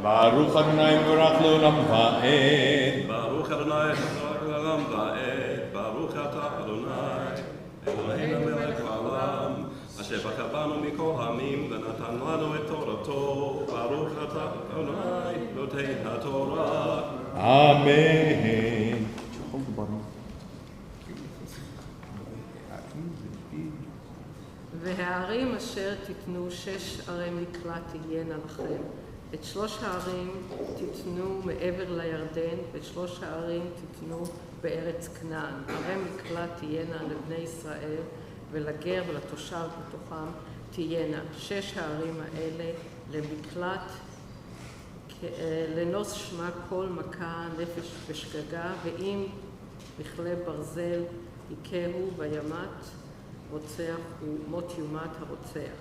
Baruch Adonai Mevorach Leolam Vaed. Baruch Adonai Mevorach Leolam Vaed. Baruch Atah Adonai Eloheinu melech haolam asher bachar banu mikol ha'amim v'natan lanu et torato. Baruch Atah Adonai noten haTorah. Amen. Hold the bottom. והערים אשר תיתנו 6 ערי מקלט תהיינה לכם. את 3 הערים תיתנו מעבר לירדן, ואת 3 הערים תיתנו בארץ כנען. ערי מקלט תהיינה לבני ישראל, ולגר ולתושב בתוכם תהיינה. 6 הערים האלה למקלט, לנוס שמה כל מכה, נפש ושגגה, ואם בכלי ברזל יכהו בימת, רוצח ומות יומת הרוצח.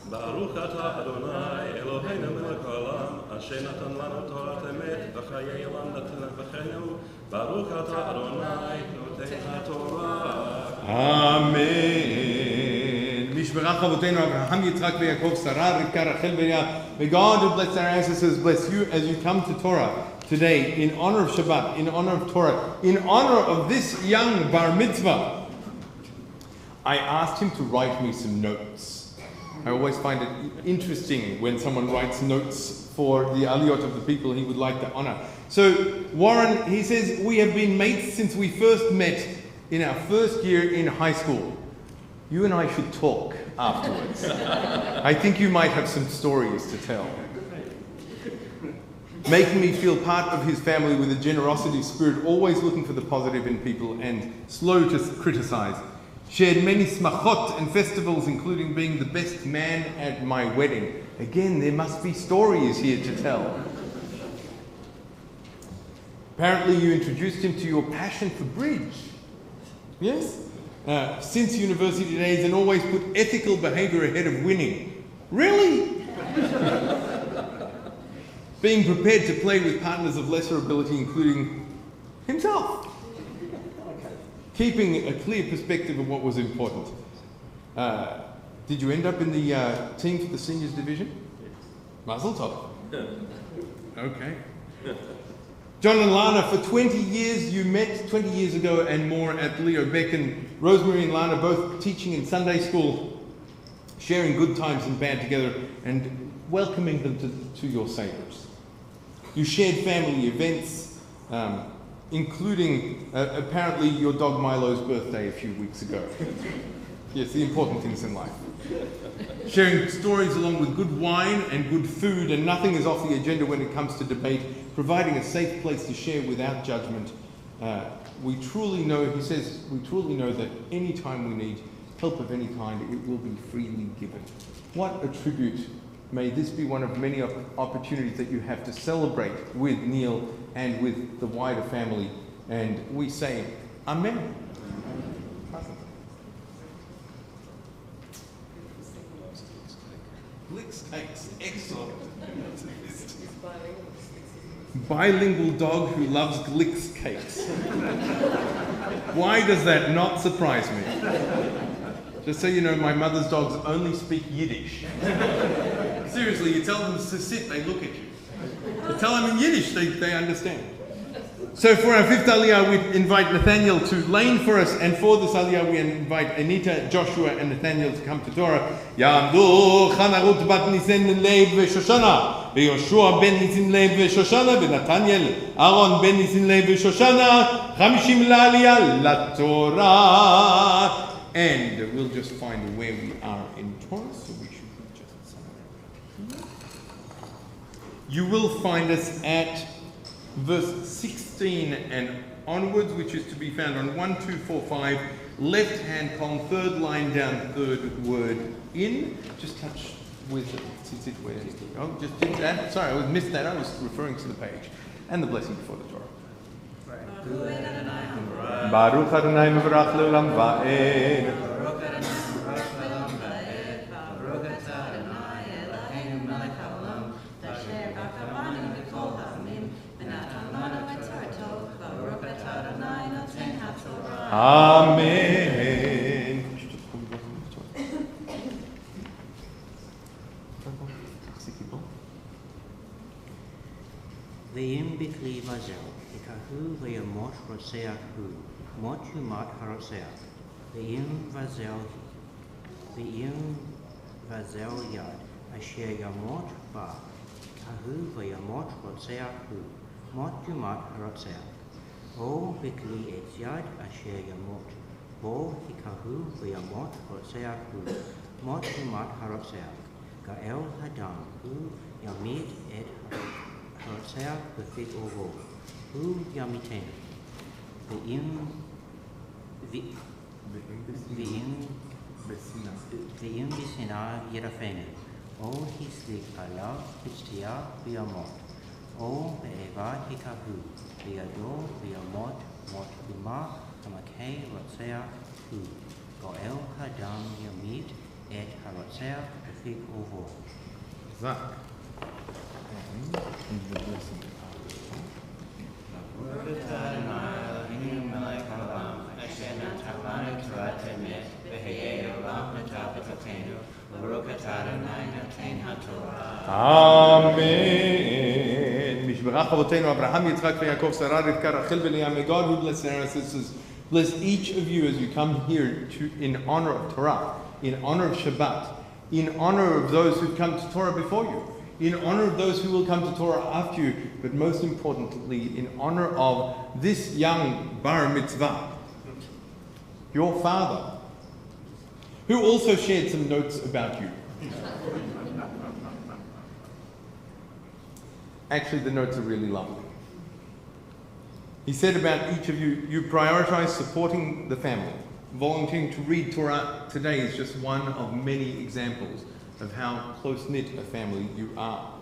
ברוך אתה אדוני אלוהינו מלך העולם אשר נתן לנו תורת אמת וחיי עולם נתן בחיינו. ברוך אתה אדוני נותן התורה. Amen. Mishberach Avotenu Abraham, Yitzchak, Yaakov, Sarah, Rivka, Rachel, Leah. May God who bless our ancestors bless you as you come to Torah today in honor of Shabbat, in honor of Torah, in honor of this young bar mitzvah. I asked him to write me some notes. I always find it interesting when someone writes notes for the aliyot of the people he would like to honor. So Warren, he says, we have been mates since we first met in our first year in high school. You and I should talk afterwards. I think you might have some stories to tell. Making me feel part of his family with a generosity spirit, always looking for the positive in people and slow to criticize. Shared many smachot and festivals, including being the best man at my wedding. Again, there must be stories here to tell. Apparently you introduced him to your passion for bridge. Yes? Since university days, and always put ethical behavior ahead of winning. Really? Being prepared to play with partners of lesser ability, including himself. Keeping a clear perspective of what was important. Did you end up in the team for the seniors division? Mazel tov. Okay. John and Lana, for 20 years you met 20 years ago and more at Leo Beck, and Rosemary and Lana both teaching in Sunday school, sharing good times and bad together and welcoming them to your savers. You shared family events, including apparently your dog Milo's birthday a few weeks ago. Yes, the important things in life. Sharing stories along with good wine and good food, and nothing is off the agenda when it comes to debate, providing a safe place to share without judgment. We truly know, he says, we truly know that any time we need help of any kind, it will be freely given. What a tribute. May this be one of many opportunities that you have to celebrate with Neil and with the wider family. And we say, Amen. Glix cakes, excellent. Bilingual dog who loves Glix cakes. Why does that not surprise me? Just so you know, my mother's dogs only speak Yiddish. Seriously, you tell them to sit, they look at you. You tell them in Yiddish, they understand. So for our 5th Aliyah, we invite Nathaniel to lane for us, and for this Aliyah, we invite Anita, Joshua, and Nathaniel to come to Torah. Ya'amdu Chanarut bat Nisen Lev Shoshana, Yoshua ben Nisin Lev Shoshana, Nathaniel Aaron ben Nisin Lev Shoshana, 50 Aliyah la Torah. And we'll just find where we are in Torah, so we should be just somewhere. You will find us at verse 16 and onwards, which is to be found on 1245, left-hand column, 3rd line down, 3rd word in. Just touch with it. Is it where? Oh, just did that. Sorry, I missed that. I was referring to the page. And the blessing before the Torah. Baruch Adonai mevarach leolam va'ed. Amen. Ve'im bikli vazel, ikahu ve'yamot roseach hu, mot yumat haroseach. Ve'im vazel, ve'im וזהו יד אשר ימות בה, ההוא וימות רוצח הוא, מות יומת הרוצח. או בכלי את יד אשר ימות, בו יקהו וימות רוצח הוא, מות יומת הרוצח. גאל הדם הוא ימית את הרוצח בפי אורו, הוא ימיתנו. ואם בשנאה ירפנו, או הסליק עליו בשתייה וימות, או באיבה יקהו, בידו וימות מות אומה המכה רוצח הוא. גואל הדם ימית את הרוצח בפי אורו. Zach. Amen. Mishberach Avotenu Abraham, Yitzchak, Yaakov, Sarah, Rivka, Rachel, Leah. May God who bless our ancestors bless each of you as you come here in honor of Torah, in honor of Shabbat, in honor of those who've come to Torah before you, in honor of those who will come to Torah after you, but most importantly, in honor of this young bar mitzvah, your father, who also shared some notes about you. Actually, the notes are really lovely. He said about each of you, you prioritize supporting the family. Volunteering to read Torah today is just one of many examples of how close-knit a family you are.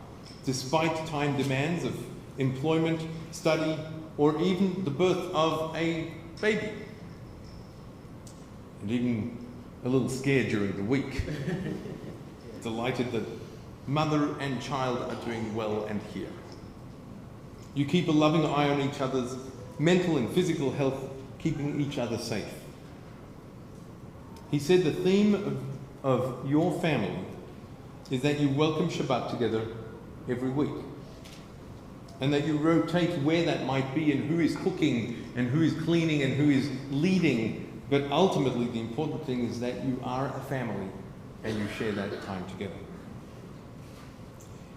Despite time demands of employment, study, or even the birth of a baby. And even a little scared during the week. Delighted that mother and child are doing well and here. You keep a loving eye on each other's mental and physical health, keeping each other safe. He said the theme of your family is that you welcome Shabbat together every week. And that you rotate where that might be and who is cooking and who is cleaning and who is leading. But ultimately, the important thing is that you are a family and you share that time together.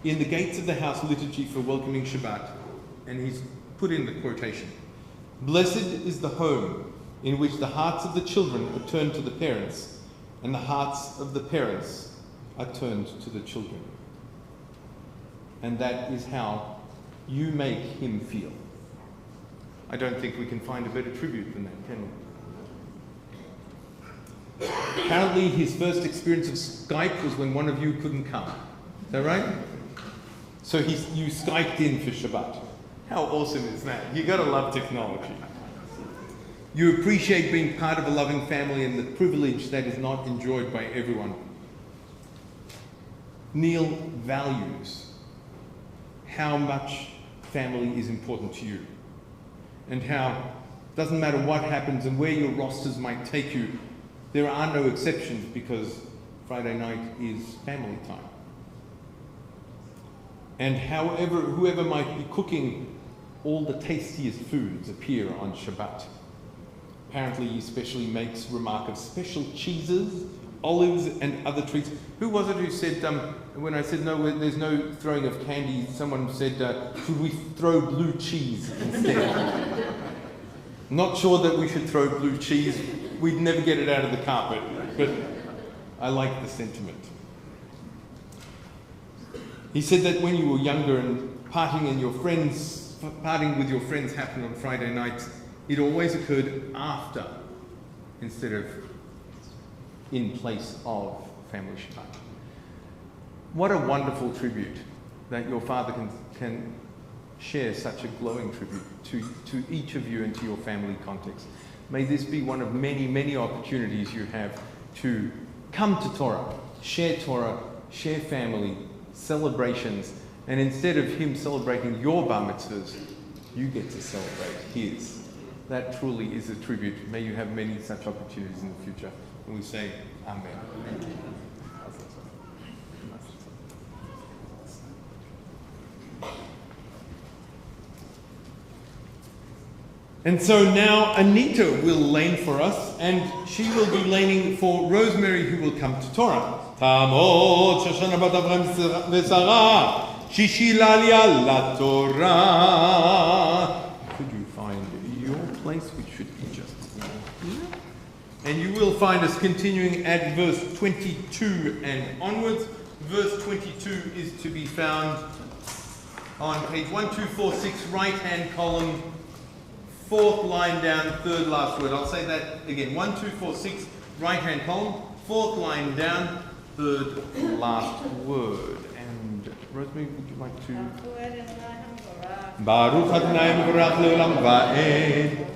In the Gates of the House liturgy for welcoming Shabbat, and he's put in the quotation, "Blessed is the home in which the hearts of the children are turned to the parents, and the hearts of the parents are turned to the children." And that is how you make him feel. I don't think we can find a better tribute than that, can we? Apparently, his first experience of Skype was when one of you couldn't come. Is that right? So you Skyped in for Shabbat. How awesome is that? You gotta love technology. You appreciate being part of a loving family and the privilege that is not enjoyed by everyone. Neil values how much family is important to you, and how it doesn't matter what happens and where your rosters might take you, there are no exceptions because Friday night is family time. And whoever might be cooking, all the tastiest foods appear on Shabbat. Apparently he especially makes remark of special cheeses, olives and other treats. Who was it who said, when I said no, there's no throwing of candy, someone said, should we throw blue cheese instead? Not sure that we should throw blue cheese. We'd never get it out of the carpet, but I like the sentiment. He said that when you were younger and partying with your friends happened on Friday nights, it always occurred after instead of in place of family Shabbat. What a wonderful tribute that your father can share such a glowing tribute to each of you and to your family context. May this be one of many, many opportunities you have to come to Torah, share family, celebrations, and instead of him celebrating your bar mitzvahs, you get to celebrate his. That truly is a tribute. May you have many such opportunities in the future. And we say, Amen. And so now Anita will lane for us, and she will be laning for Rosemary, who will come to Torah. Tamot Shoshana bat Avraham v'Sarah, Shishi l'Aliyah laTorah. Could you find your place, which should be just here? And you will find us continuing at verse 22 and onwards. Verse 22 is to be found on page 1246, right-hand column, fourth line down, third last word. I'll say that again. 1246, right-hand column, fourth line down, third last word. And Rosemary, would you like to? Baruch Adonai Mevorach Leolam Va'ed.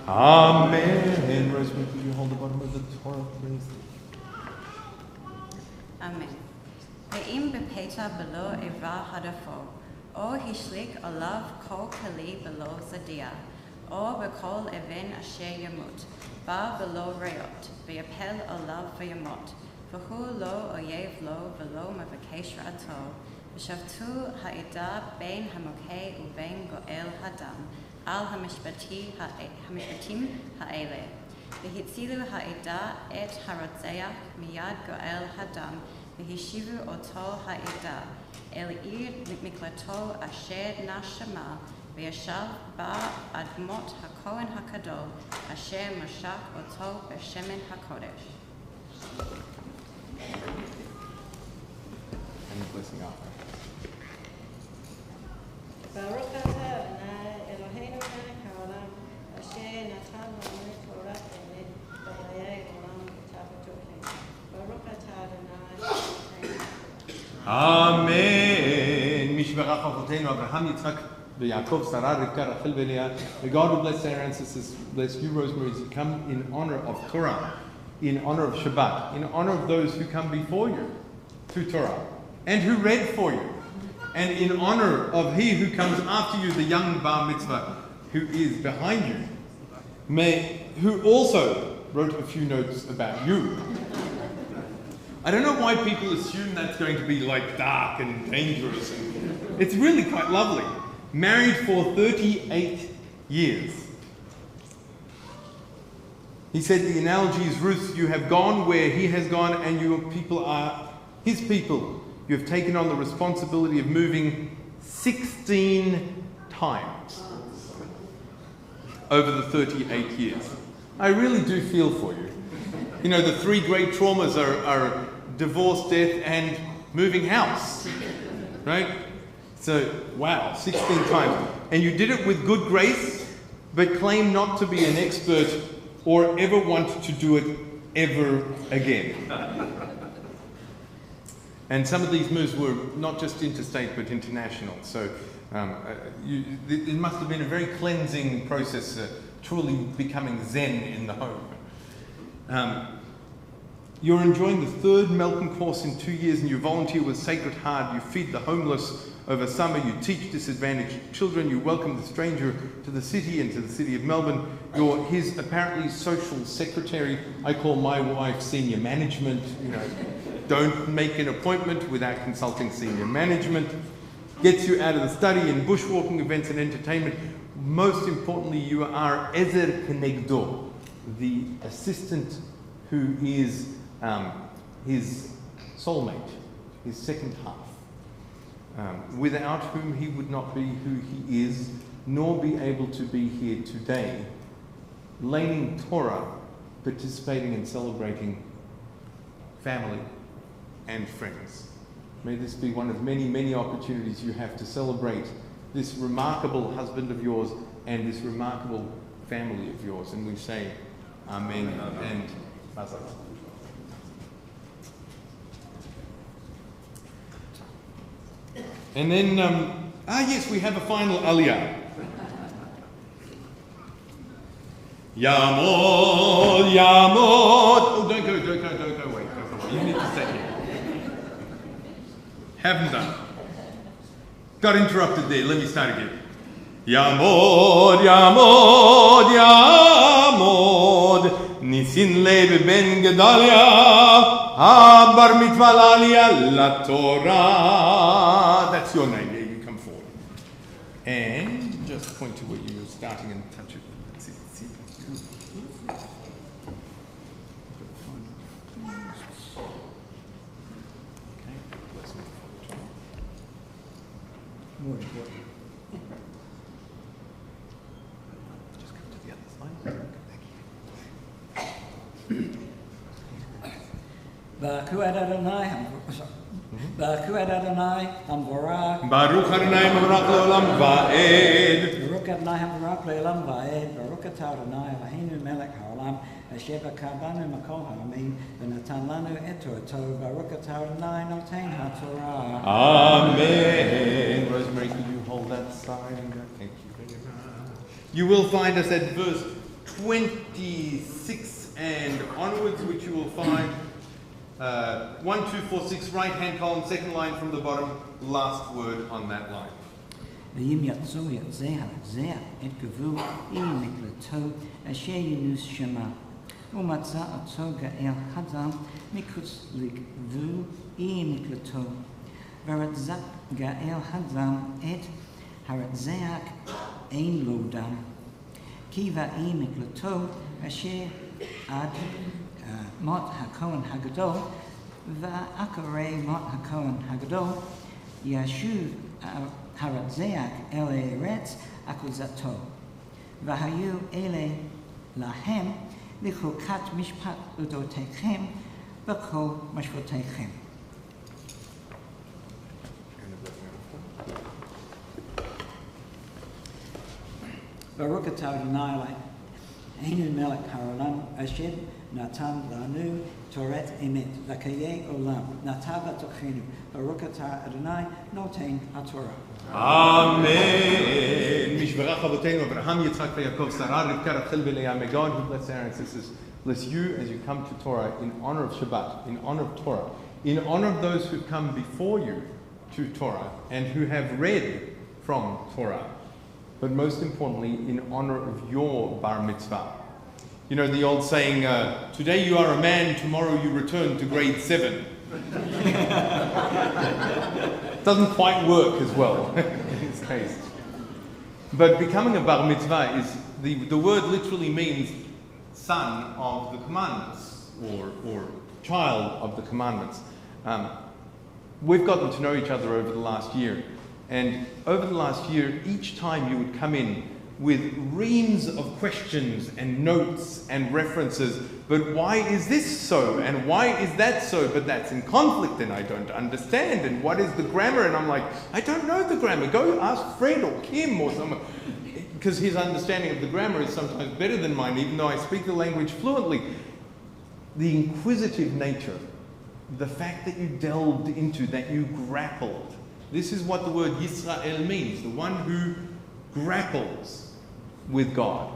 Amen. Rosemary, could you hold the bottom of the Torah, please? Amen. Ve'im bepeta below eva hadafo, or hishlik olav kol kali below zadia, or bekol even asher yamut, ba below reot, ve'apel olav ve'yamot, v'hu lo oyev lo v'lo mavakesh ra'ato, v'shavtu ha'ida ben hamokeh uben go'el hadam, al hamishpatim ha'ele. V'hitzilu ha'ida et harotzeach miyad go'el hadam, v'hishivu oto ha'ida, el ir miklato asher nashama, v'yashav ba admot ha'kohen ha'kadol, asher mashach oto b'shemen ha'kodesh. And blessing after. Baruch atah Adonai Eloheinu melech haolam asher natan lanu Torah emet b'chayei olam v'tavatohem. Baruch atah Adonai Amen. Mishbarach Avotenu Abraham, Yitzchak, Yaakov, Sarah, Rivka, Rachel, Leah. May God will bless our ancestors, bless you, Rosemary, as you come in honor of Torah, in honor of Shabbat, in honor of those who come before you to Torah and who read for you, and in honor of he who comes after you, the young bar mitzvah who is behind you, who also wrote a few notes about you. I don't know why people assume that's going to be like dark and dangerous. It's really quite lovely. Married for 38 years. He said the analogy is, Ruth, you have gone where he has gone, and your people are his people. You have taken on the responsibility of moving 16 times over the 38 years. I really do feel for you. You know, the three great traumas are divorce, death, and moving house, right? So, wow, 16 times. And you did it with good grace, but claim not to be an expert or ever want to do it ever again. And some of these moves were not just interstate, but international. So it must have been a very cleansing process, truly becoming Zen in the home. You're enjoying the third Malcolm course in 2 years, and you volunteer with Sacred Heart. You feed the homeless over summer. You teach disadvantaged children. You welcome the stranger to the city and to the city of Melbourne. You're his apparently social secretary. I call my wife senior management. You know, don't make an appointment without consulting senior management. Gets you out of the study in bushwalking events and entertainment. Most importantly, you are Ezer Kenegdo, the assistant who is his soulmate, his second half, without whom he would not be who he is, nor be able to be here today, laning Torah, participating and celebrating family and friends. May this be one of many, many opportunities you have to celebrate this remarkable husband of yours and this remarkable family of yours. And we say, Amen, and Mazal. And then, yes, we have a final aliyah. Yamod, Yamod. Oh, don't go, wait, go away. You need to stay here. Haven't done. Got interrupted there, let me start again. Yamod, Yamod, Yamod. Nisin Levi ben Gedalia, Bar Mitzvah L'Aliyah LaTorah. That's your name. Yeah, you come forward. And just point to where you're starting and touch it. See. Okay, let's move forward. More important. Just come to the other side. Baruch Adonai, Baruch Adonai, Hamvorach. Baruch Adonai Mevorach Le'olam Va'ed. Baruch Adonai Hamvorach Le'olam Va'ed. Baruch Atah Adonai Eloheinu Melech HaOlam. Asher bakar banu makol ha'amim v'natan lanu et Torto. Baruch Atah Adonai Noten HaTorah. Amen. Rosemary, could you hold that sign? Thank you very much. You will find us at verse 26 and onwards, which you will find 1, 2, 4, 6, right hand column, second line from the bottom, last word on that line. ואם יצאו יצא הרזע את גבול אי מקלטו אשר ינוס שמה ומצא אותו גאל אדם מחוץ לגבול אי מקלטו ורצח גאל אדם את הרצח אין לו דם כי באי מקלטו אשר עד מות הכהן הגדול ואחרי מות הכהן הגדול ישוב הרצח אל ארץ אחוזתו והיו אלה להם לחוקת משפט עדותיכם וכל משפטיכם. ברוך אתה אדוני אלוהינו מלך העולם אשר נתן לנו תורת אמת וחיי עולם נטע בתוכנו ברוך אתה אדוני נותן התורה. Amen. Mishbarach Avotenu Abraham, Yitzchak, Yaakov, Sarah, Rivka, Rachel, Leah. May God, who bless our ancestors, bless you as you come to Torah in honor of Shabbat, in honor of Torah, in honor of those who come before you to Torah and who have read from Torah, but most importantly, in honor of your bar mitzvah. You know the old saying, today you are a man, tomorrow you return to grade 7. Doesn't quite work as well in this case. But becoming a bar mitzvah is, the word literally means son of the commandments, or child of the commandments. We've gotten to know each other over the last year. And over the last year, each time you would come in with reams of questions and notes and references, but why is this so? And why is that so? But that's in conflict and I don't understand. And what is the grammar? And I'm like, I don't know the grammar. Go ask Fred or Kim or someone. Because his understanding of the grammar is sometimes better than mine, even though I speak the language fluently. The inquisitive nature, the fact that you delved into, that you grappled. This is what the word Yisrael means, the one who grapples with God,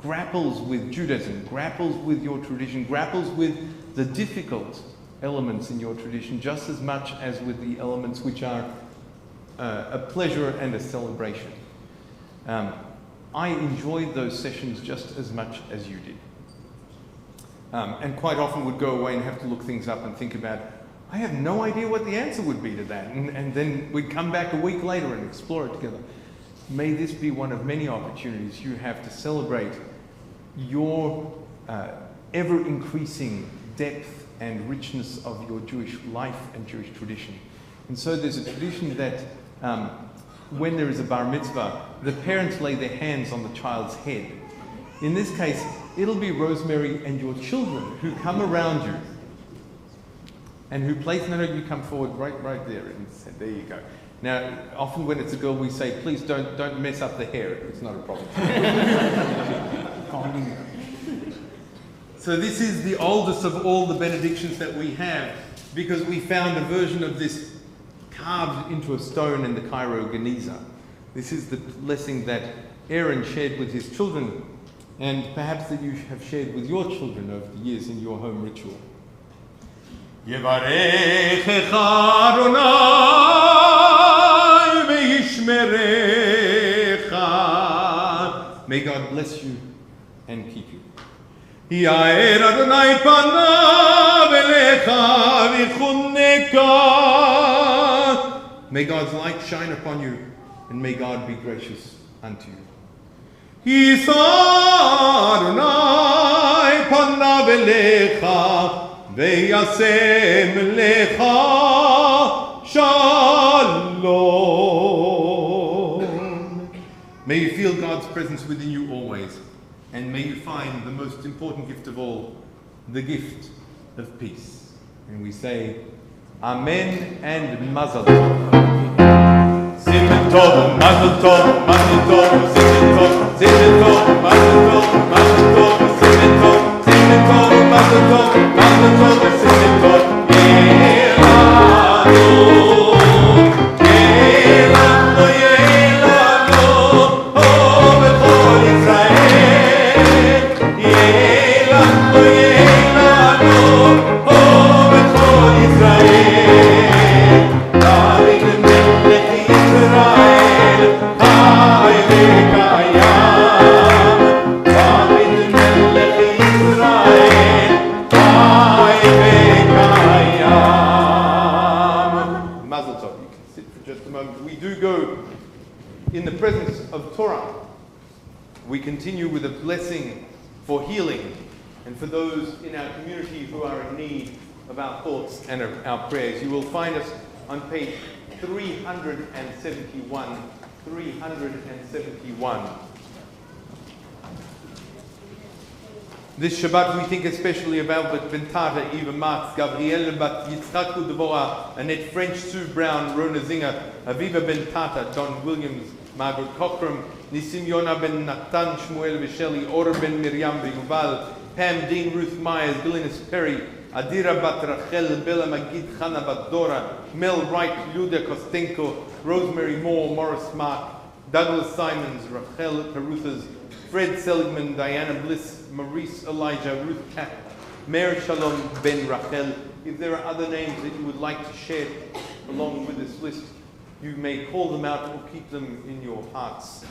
grapples with Judaism, grapples with your tradition, grapples with the difficult elements in your tradition just as much as with the elements which are a pleasure and a celebration. I enjoyed those sessions just as much as you did. And quite often would go away and have to look things up and think about, I have no idea what the answer would be to that. And then we'd come back a week later and explore it together. May this be one of many opportunities you have to celebrate your ever-increasing depth and richness of your Jewish life and Jewish tradition. And so there's a tradition that when there is a bar mitzvah, the parents lay their hands on the child's head. In this case, it'll be Rosemary and your children who come around you and who place, no, you come forward right there, and there you go. Now, often when it's a girl, we say, please don't mess up the hair. It's not a problem. So this is the oldest of all the benedictions that we have, because we found a version of this carved into a stone in the Cairo Geniza. This is the blessing that Aaron shared with his children, and perhaps that you have shared with your children over the years in your home ritual. Yevarechecha Adonai ve'yishmerecha. May God bless you and keep you. Yair Adonai panav elecha v'chuneka. May God's light shine upon you, and may God be gracious unto you. Yisa Adonai panav elecha v'yasem lecha shalom. May you feel God's presence within you always, and may you find the most important gift of all, the gift of peace. And we say, Amen and Mazel Tov. Simen Tov, Mazel Tov, Mazel Tov, Simen Tov, Simen Tov, Mazel Tov, Mazel Tov, Simen Tov, Simen Tov, Mazel Tov, Mazel Tov, Simen Tov. In the presence of Torah, we continue with a blessing for healing and for those in our community who are in need of our thoughts and of our prayers. You will find us on page 371. 371. This Shabbat we think especially about Albert Bentata, Eva Marx, Gabrielle Bat Yitzhak Udvora, Annette French, Sue Brown, Rona Zinger, Aviva Bentata, Don Williams, Margaret Cockram, Nisim Yona Ben Natan, Shmuel Visheli, Or Ben Miriam Yuval, Pam Dean, Ruth Myers, Glynis Perry, Adira Bat Rachel, Bella Magid, Chana Bat Dora, Mel Wright, Luda Kostenko, Rosemary Moore, Morris Mark, Douglas Simons, Rachel Caruthas, Fred Seligman, Diana Bliss, Maurice Elijah, Ruth Kapp, Meir Shalom Ben Rachel. If there are other names that you would like to share along with this list, you may call them out or keep them in your hearts.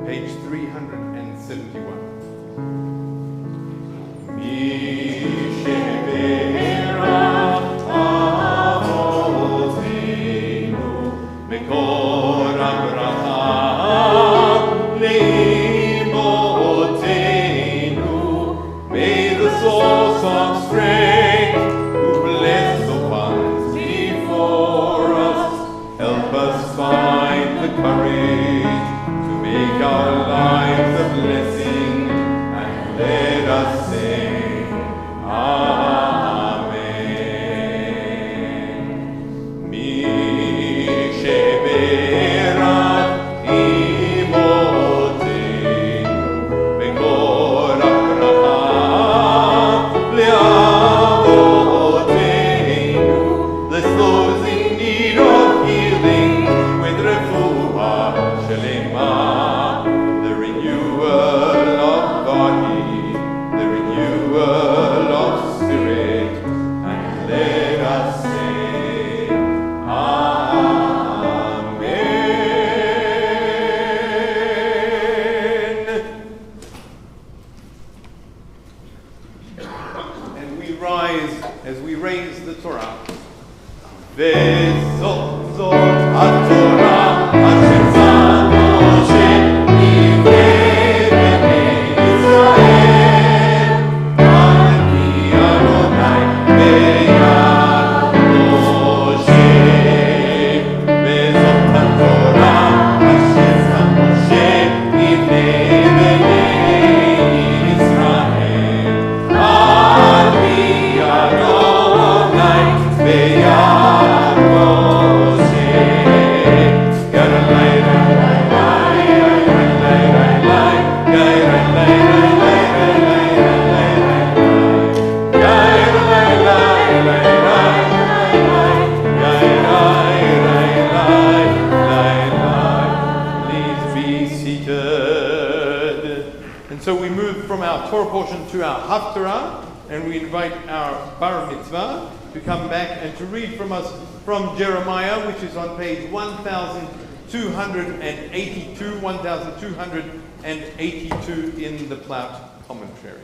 Page 371. May the source of strength, who bless the ones before us, help us find the courage to make our lives a blessing, and let us sing Amen. Mi sheberat imotenu bekor abraha leavotenu. Bless those in need of healing with refuah shelema. The renewal of body, the renewal of spirit, and let us say Amen. And we rise as we raise the Torah. Vezot zot ha-Torah asher zan Moshe ivnei bnei Yisrael. Ani Adonai beyad Moshe. Vezot ha-Torah asher zan Moshe ivnei bnei Yisrael. Ani Adonai beyad our Torah portion to our Haftarah, and we invite our Bar Mitzvah to come back and to read from us from Jeremiah, which is on page 1282 in the Plaut commentary.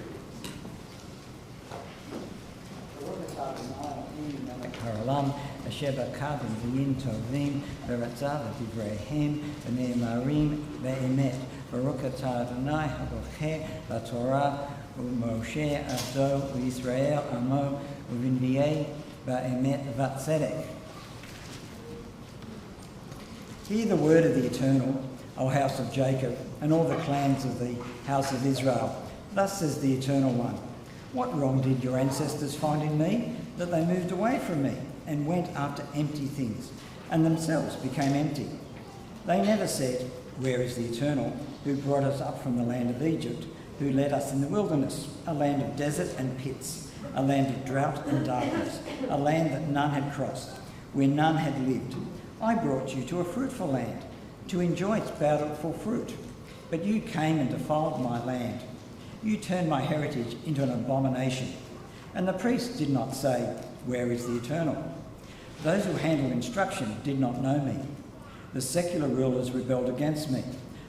העולם אשר בקרבים ויהיו טובים ורצה ודבריהם ונאמרים באמת. ברוך אתה אדוני הבוחר בתורה ומשה עבדו וישראל עמו ובנביאי באמת וצדק. Hear the word of the Eternal, O house of Jacob, and all the clans of the house of Israel. Thus says the Eternal One, what wrong did your ancestors find in me, that they moved away from me and went after empty things, and themselves became empty? They never said, where is the Eternal, who brought us up from the land of Egypt, who led us in the wilderness, a land of desert and pits, a land of drought and darkness, a land that none had crossed, where none had lived. I brought you to a fruitful land, to enjoy its bountiful fruit. But you came and defiled my land. You turned my heritage into an abomination. And the priests did not say, where is the Eternal? Those who handle instruction did not know me. The secular rulers rebelled against me,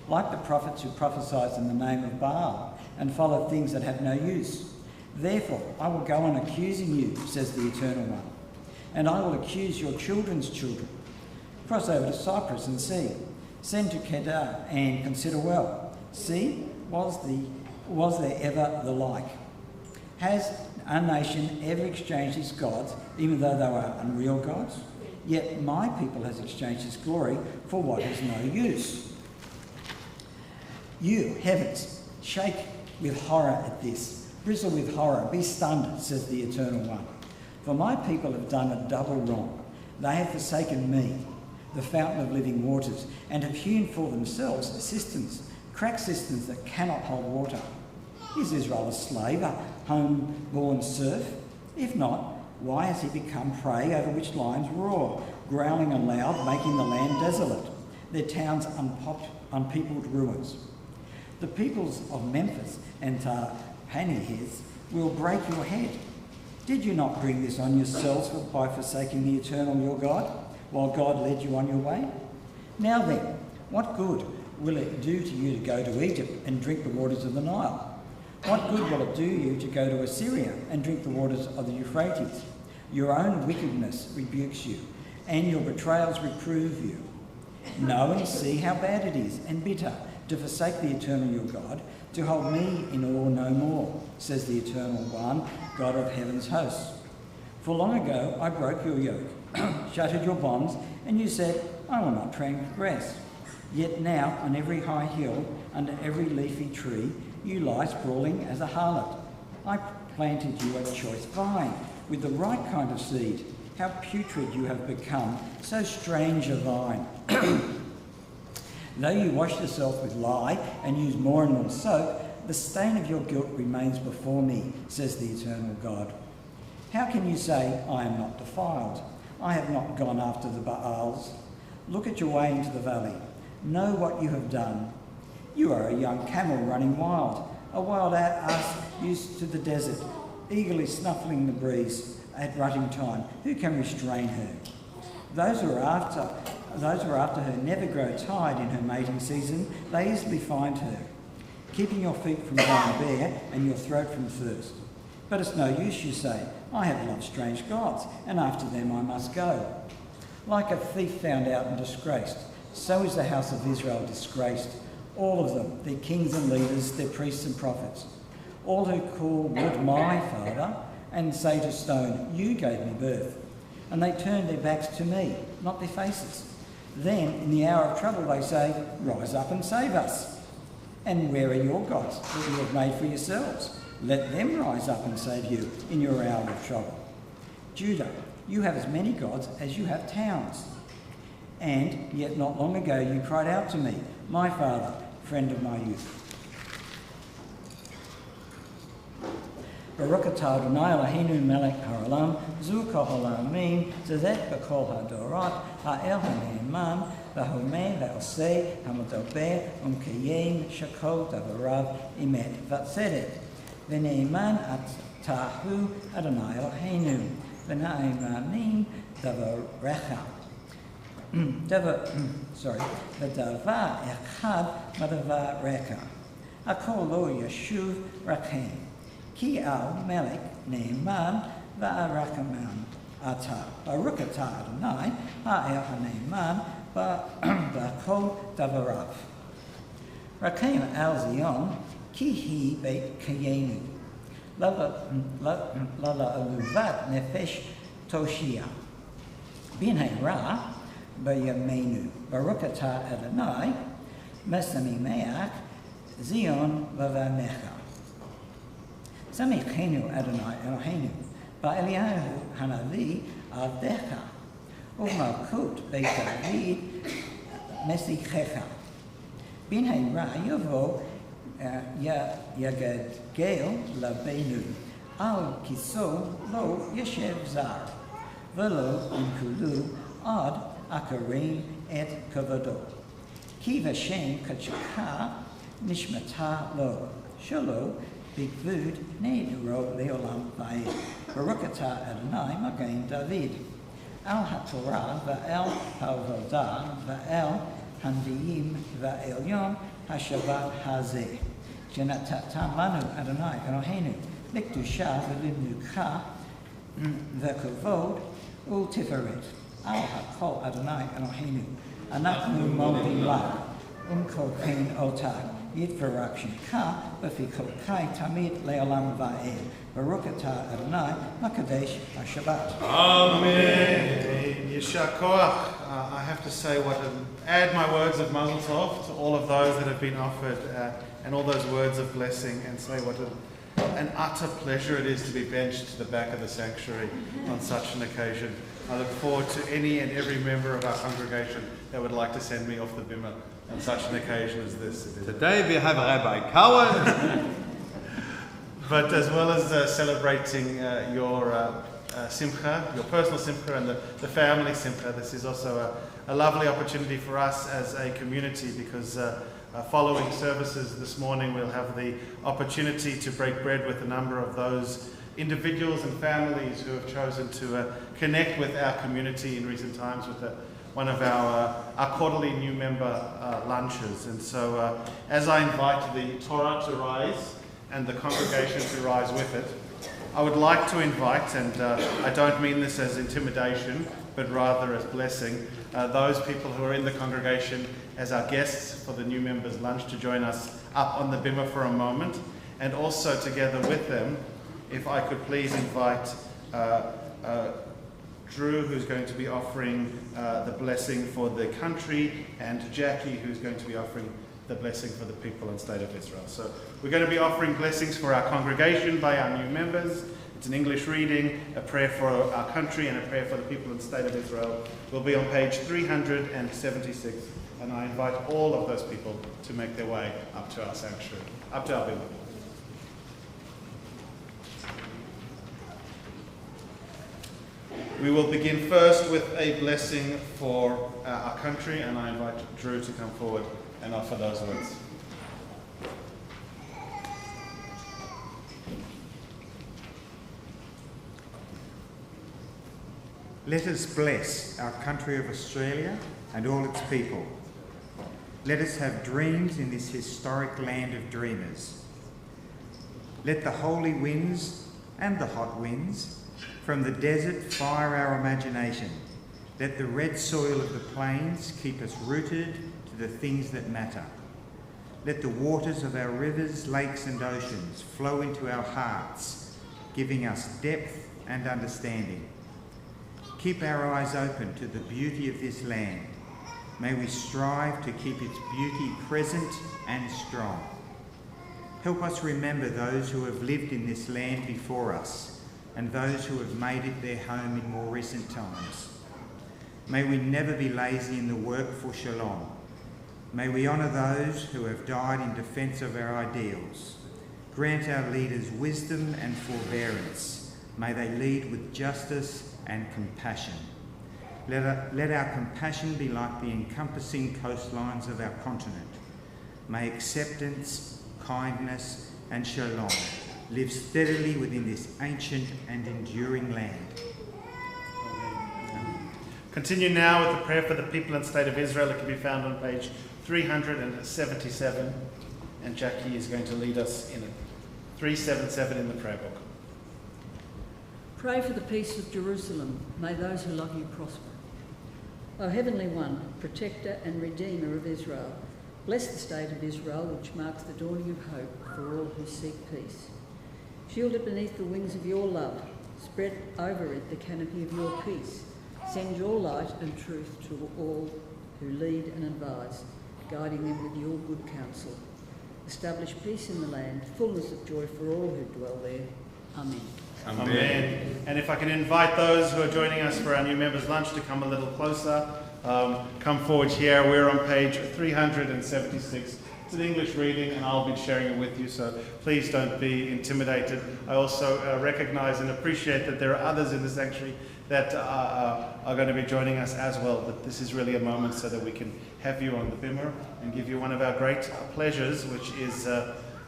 like the prophets who prophesied in the name of Baal and followed things that have no use. Therefore, I will go on accusing you, says the Eternal One, and I will accuse your children's children. Cross over to Cyprus and see. Send to Kedar and consider well. See, was there ever the like? Has a nation ever exchanged its gods, even though they were unreal gods? Yet my people has exchanged its glory for what is no use. You, heavens, shake with horror at this. Bristle with horror, be stunned, says the Eternal One. For my people have done a double wrong. They have forsaken me, the fountain of living waters, and have hewn for themselves cisterns, cracked cisterns that cannot hold water. Is Israel a slave, a home-born serf? If not, why has he become prey over which lions roar, growling aloud, making the land desolate, their towns unpeopled ruins? The peoples of Memphis and Tahpanhes will break your head. Did you not bring this on yourselves by forsaking the Eternal your God, while God led you on your way? Now then, what good will it do to you to go to Egypt and drink the waters of the Nile? What good will it do you to go to Assyria and drink the waters of the Euphrates? Your own wickedness rebukes you, and your betrayals reprove you. Know and see how bad it is, and bitter, to forsake the Eternal your God, to hold me in awe no more, says the Eternal One, God of heaven's hosts. For long ago I broke your yoke, shattered your bonds, and you said, I will not transgress. Yet now, on every high hill, under every leafy tree, you lie sprawling as a harlot. I planted you a choice vine, with the right kind of seed. How putrid you have become, so strange a vine. Though you wash yourself with lye and use more and more soap, the stain of your guilt remains before me, says the Eternal God. How can you say, I am not defiled? I have not gone after the Baals. Look at your way into the valley. Know what you have done. You are a young camel running wild, a wild ass used to the desert, eagerly snuffling the breeze at rutting time. Who can restrain her? Those who are after her never grow tired in her mating season. They easily find her, keeping your feet from going bare and your throat from thirst. But it's no use, you say, I have loved strange gods, and after them I must go. Like a thief found out and disgraced, so is the house of Israel disgraced. All of them, their kings and leaders, their priests and prophets. All who call wood my father and say to stone, you gave me birth. And they turn their backs to me, not their faces. Then, in the hour of trouble, they say, rise up and save us. And where are your gods that you have made for yourselves? Let them rise up and save you in your hour of trouble. Judah, you have as many gods as you have towns. And yet not long ago you cried out to me, my father, friend of my youth. Baruch atah Adonai Eloheinu melech haolam, zu kol ha'olamim, zezek b'kol ha'dorot, ha'el ha'ne'eman, v'homeh v'oseh ha'medober, umkayem shakol davarav imet v'tzedek. V'neiman atahu Adonai Eloheinu, v'na'imamim davarecha. V'davar echad madavarecha. Akol lo yeshuv rakem. Ki al melech neiman va'arakaman ata. Baruch atah Adonai ha'el ha'neiman v'akol davarav. Rakem al Zion ki hi beit kayenu. Lala aluvat nefesh toshia. Binei ra b'yameinu. Baruch atah Adonai mesamimeach Zion v'vanecha. Samichenu Adonai Eloheinu ba'Eliyahu hanavi avdecha u'malkut beit David mesichecha. Binei ra yavo yagadgel labenu al kiso lo yeshev zar v'lo inkulu ad akarim et kavado. Ki v'shem kachaka nishmata lo shelo bigvud neidro leolam va'ed. Baruch atah Adonai Magen David. Al haTorah va'el ha'avodah va'el hanviim va'elyon ha'shabbat hazeh. Shenatatam lanu Adonai Eloheinu likdusha v'limnuka v'kavod u'tiferet. Al ha'kol Adonai Eloheinu anachnu modim lak umkolkein otag. Yitvarak Shemcha, B'fikol Kai Tamid Le'olam Va'ed. Baruch atah Adonai, Makadesh HaShabbat. Amen. Yeshar Koach. I have to say add my words of Mazel Tov to all of those that have been offered and all those words of blessing, and say what an utter pleasure it is to be benched to the back of the sanctuary on such an occasion. I look forward to any and every member of our congregation that would like to send me off the bimah on such an occasion as this. Today we have Rabbi Cohen. But as well as celebrating your simcha, your personal simcha and the family simcha, this is also a lovely opportunity for us as a community, because following services this morning we'll have the opportunity to break bread with a number of those individuals and families who have chosen to connect with our community in recent times with one of our quarterly new member lunches. And so as I invite the Torah to rise and the congregation to rise with it, I would like to invite, and I don't mean this as intimidation, but rather as blessing, those people who are in the congregation as our guests for the new members lunch to join us up on the bimah for a moment. And also together with them, if I could please invite Drew, who's going to be offering the blessing for the country, and Jackie, who's going to be offering the blessing for the people and state of Israel. So we're going to be offering blessings for our congregation by our new members. It's an English reading, a prayer for our country, and a prayer for the people and state of Israel. We'll be on page 376, and I invite all of those people to make their way up to our sanctuary, up to our building. We will begin first with a blessing for our country, and I invite Drew to come forward and offer those words. Let us bless our country of Australia and all its people. Let us have dreams in this historic land of dreamers. Let the holy winds and the hot winds from the desert fire our imagination. Let the red soil of the plains keep us rooted to the things that matter. Let the waters of our rivers, lakes and oceans flow into our hearts, giving us depth and understanding. Keep our eyes open to the beauty of this land. May we strive to keep its beauty present and strong. Help us remember those who have lived in this land before us, and those who have made it their home in more recent times. May we never be lazy in the work for shalom. May we honour those who have died in defence of our ideals. Grant our leaders wisdom and forbearance. May they lead with justice and compassion. Let our compassion be like the encompassing coastlines of our continent. May acceptance, kindness and shalom live steadily within this ancient and enduring land. Continue now with the prayer for the people and state of Israel. It can be found on page 377, and Jackie is going to lead us in it. 377 in the prayer book. Pray for the peace of Jerusalem. May those who love you prosper. O Heavenly One, Protector and Redeemer of Israel, bless the state of Israel, which marks the dawning of hope for all who seek peace. Shield it beneath the wings of your love. Spread over it the canopy of your peace. Send your light and truth to all who lead and advise, guiding them with your good counsel. Establish peace in the land, fullness of joy for all who dwell there. Amen. Amen. And if I can invite those who are joining us for our new members' lunch to come a little closer, come forward here. We're on page 376. It's an English reading, and I'll be sharing it with you, so please don't be intimidated. I also recognize and appreciate that there are others in the sanctuary that are going to be joining us as well, but this is really a moment so that we can have you on the bimmer and give you one of our great pleasures, which is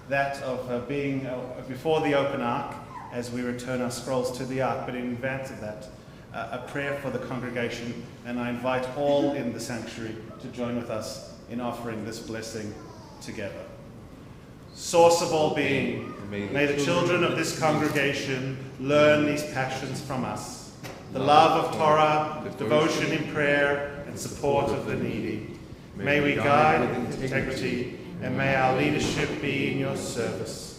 that of being before the open ark as we return our scrolls to the ark. But in advance of that, a prayer for the congregation, and I invite all in the sanctuary to join with us in offering this blessing together. Source of all being, may the children of this congregation learn these passions from us: the love of Torah, devotion in prayer, and support of the needy. May we guide with integrity, and may our leadership be in your service.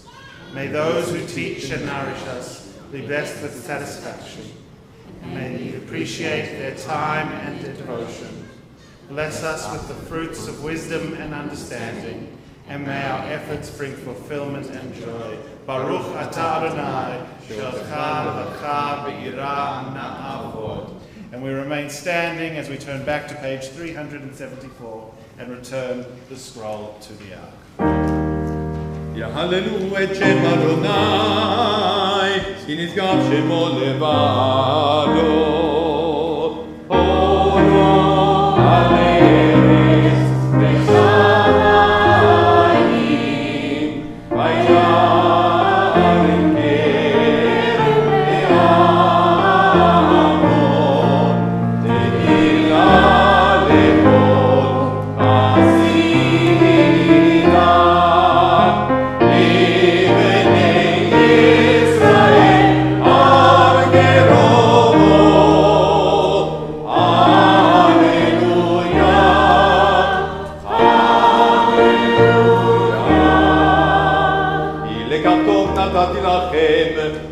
May those who teach and nourish us be blessed with satisfaction, and may we appreciate their time and their devotion. Bless us with the fruits of wisdom and understanding, and may our efforts bring fulfillment and joy. Baruch atah Adonai, shelcha levacha be'ira na'avod. And we remain standing as we turn back to page 374 and return the scroll to the ark. יהללו את שם אדוני, כי נשגב שמו לבדו. אורו על ארץ ושמיים, וירא קרן ואמון, תהילה לכל עשייה. נתתי לכם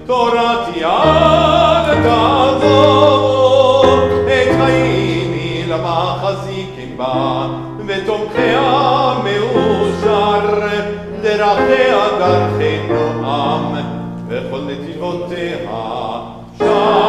תורתי עד תעזור, את חייני למחזיקים בה, ותומכיה מאושר, דרכיה דרכי נועם, וכל נתיבותיה שלום.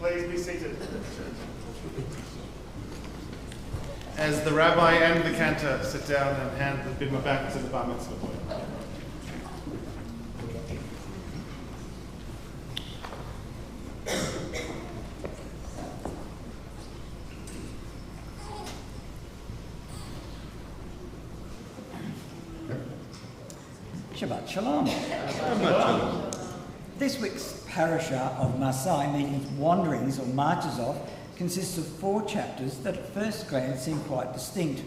Please be seated. As the rabbi and the cantor sit down and hand the bimah back to the bar mitzvah boy. Shabbat Shalom. This week's parasha of Masai, meaning wanderings or marches of, consists of 4 chapters that at first glance seem quite distinct.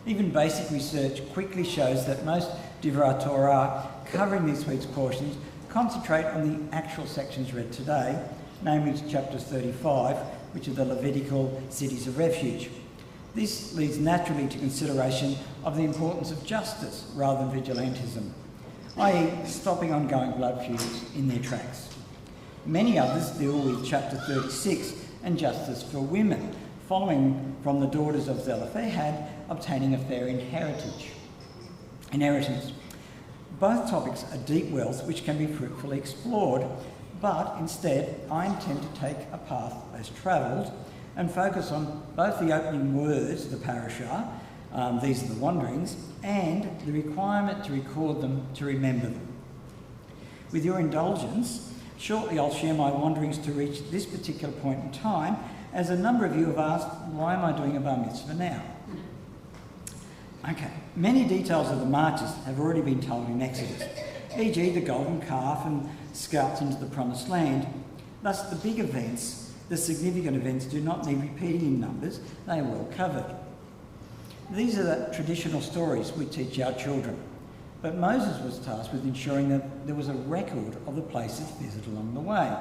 Even basic research quickly shows that most Divrei Torah covering this week's portions concentrate on the actual sections read today, namely chapters 35, which are the Levitical cities of refuge. This leads naturally to consideration of the importance of justice rather than vigilantism, i.e. stopping ongoing blood feuds in their tracks. Many others deal with chapter 36 and justice for women, following from the daughters of Zelophehad obtaining a fair inheritance. Both topics are deep wells which can be fruitfully explored, but instead I intend to take a path less travelled and focus on both the opening words of the parashah, these are the wanderings, and the requirement to record them, to remember them. With your indulgence, shortly I'll share my wanderings to reach this particular point in time, as a number of you have asked, why am I doing a bar mitzvah now? Okay, many details of the marches have already been told in Exodus, e.g. the golden calf and scouts into the promised land. Thus the big events, the significant events, do not need repeating in numbers, they are well covered. These are the traditional stories we teach our children, but Moses was tasked with ensuring that there was a record of the places visited along the way.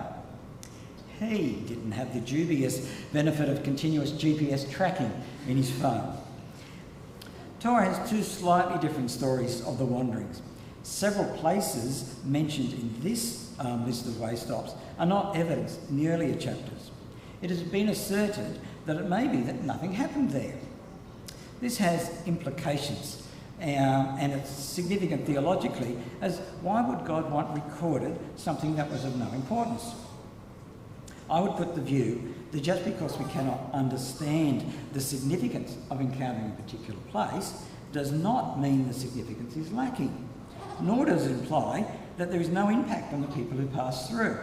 He didn't have the dubious benefit of continuous GPS tracking in his phone. Torah has two slightly different stories of the wanderings. Several places mentioned in this list of way stops are not evidenced in the earlier chapters. It has been asserted that it may be that nothing happened there. This has implications, and it's significant theologically, as why would God want recorded something that was of no importance? I would put the view that just because we cannot understand the significance of encountering a particular place does not mean the significance is lacking, nor does it imply that there is no impact on the people who pass through.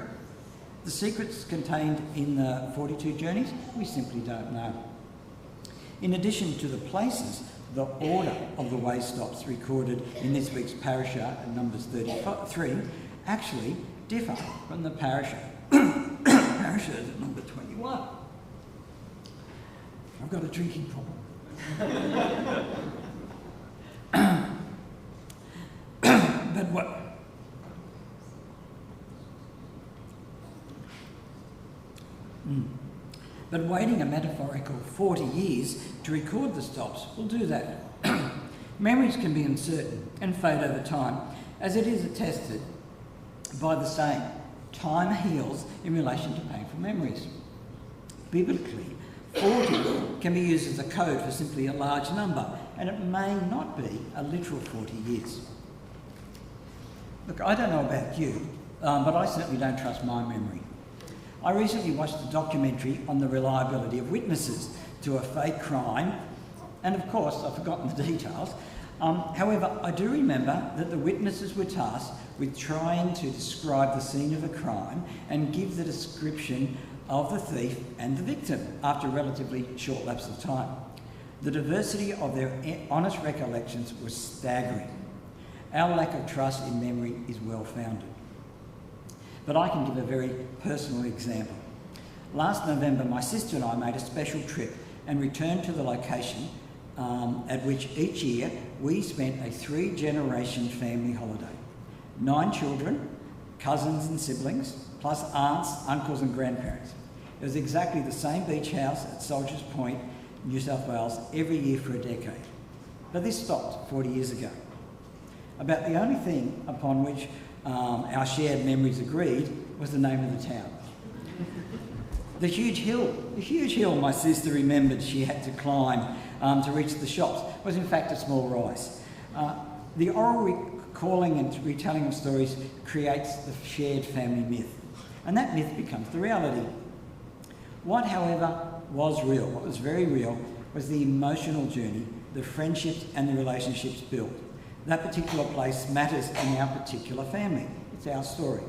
The secrets contained in the 42 journeys, we simply don't know. In addition to the places, the order of the way stops recorded in this week's parashah at Numbers 33 actually differ from the parashah at number 21. I've got a drinking problem. But what? But waiting a metaphorical 40 years to record the stops will do that. Memories can be uncertain and fade over time, as it is attested by the saying, time heals in relation to painful memories. Biblically, 40 can be used as a code for simply a large number, and it may not be a literal 40 years. Look, I don't know about you, but I certainly don't trust my memory. I recently watched a documentary on the reliability of witnesses to a fake crime, and of course I've forgotten the details. However, I do remember that the witnesses were tasked with trying to describe the scene of a crime and give the description of the thief and the victim after a relatively short lapse of time. The diversity of their honest recollections was staggering. Our lack of trust in memory is well founded. But I can give a very personal example. Last November, my sister and I made a special trip and returned to the location at which each year we spent a 3-generation family holiday. 9 children, cousins and siblings, plus aunts, uncles and grandparents. It was exactly the same beach house at Soldiers Point, New South Wales, every year for a decade. But this stopped 40 years ago. About the only thing upon which our shared memories agreed was the name of the town. The huge hill my sister remembered she had to climb to reach the shops was in fact a small rise. The oral recalling and retelling of stories creates the shared family myth, and that myth becomes the reality. What, however, was real, what was very real, was the emotional journey, the friendships and the relationships built. That particular place matters in our particular family. It's our story.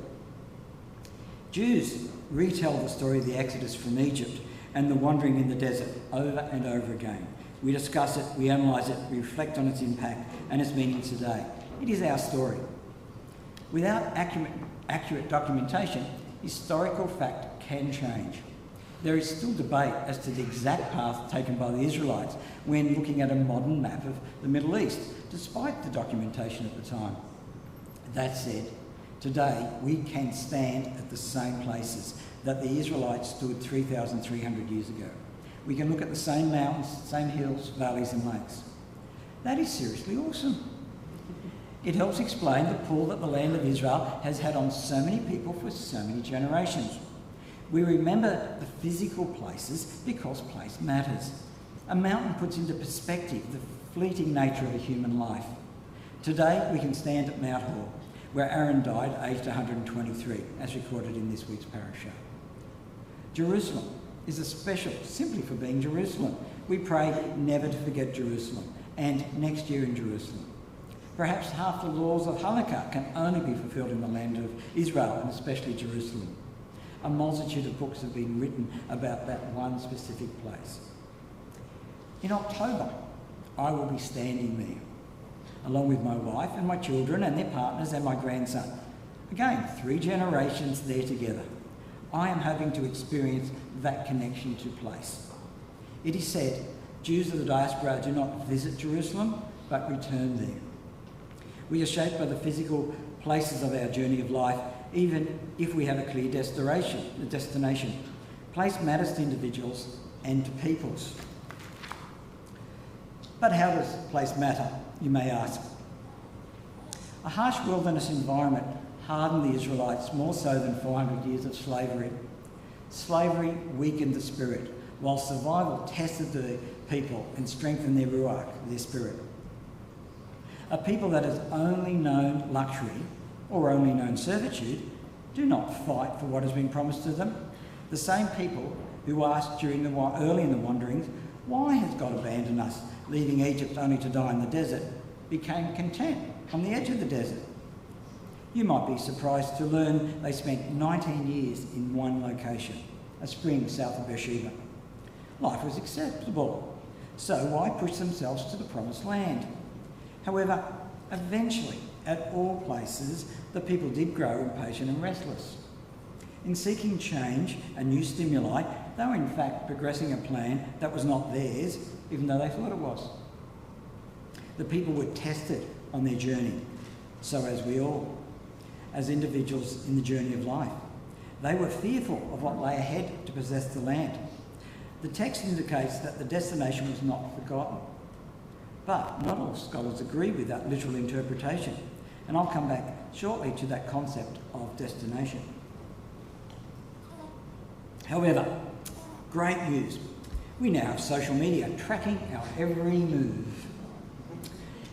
Jews retell the story of the Exodus from Egypt and the wandering in the desert over and over again. We discuss it, we analyse it, we reflect on its impact and its meaning today. It is our story. Without accurate documentation, historical fact can change. There is still debate as to the exact path taken by the Israelites when looking at a modern map of the Middle East, despite the documentation at the time. That said, today we can stand at the same places that the Israelites stood 3,300 years ago. we can look at the same mountains, same hills, valleys and lakes. That is seriously awesome. It helps explain the pull that the land of Israel has had on so many people for so many generations. We remember the physical places because place matters. A mountain puts into perspective the fleeting nature of a human life. Today we can stand at Mount Hor, where Aaron died aged 123, as recorded in this week's parasha. Jerusalem is a special simply for being Jerusalem. We pray never to forget Jerusalem, and next year in Jerusalem. Perhaps half the laws of Hanukkah can only be fulfilled in the land of Israel, and especially Jerusalem. A multitude of books have been written about that one specific place. In October, I will be standing there, along with my wife and my children and their partners and my grandson. Again, 3 generations there together. I am hoping to experience that connection to place. It is said, Jews of the diaspora do not visit Jerusalem, but return there. We are shaped by the physical places of our journey of life, even if we have a clear destination. Place matters to individuals and to peoples. But how does place matter, you may ask? A harsh wilderness environment hardened the Israelites more so than 400 years of slavery. Slavery weakened the spirit, while survival tested the people and strengthened their ruach, their spirit. A people that has only known luxury or only known servitude do not fight for what has been promised to them. The same people who asked early in the wanderings, why has God abandoned us, leaving Egypt only to die in the desert, became content on the edge of the desert. You might be surprised to learn they spent 19 years in one location, a spring south of Beersheba. Life was acceptable, so why push themselves to the promised land? However, eventually, at all places, the people did grow impatient and restless. In seeking change and new stimuli, they were in fact progressing a plan that was not theirs, even though they thought it was. The people were tested on their journey, so as we all, as individuals in the journey of life. They were fearful of what lay ahead to possess the land. The text indicates that the destination was not forgotten. But not all scholars agree with that literal interpretation, and I'll come back shortly to that concept of destination. However, great news. We now have social media tracking our every move.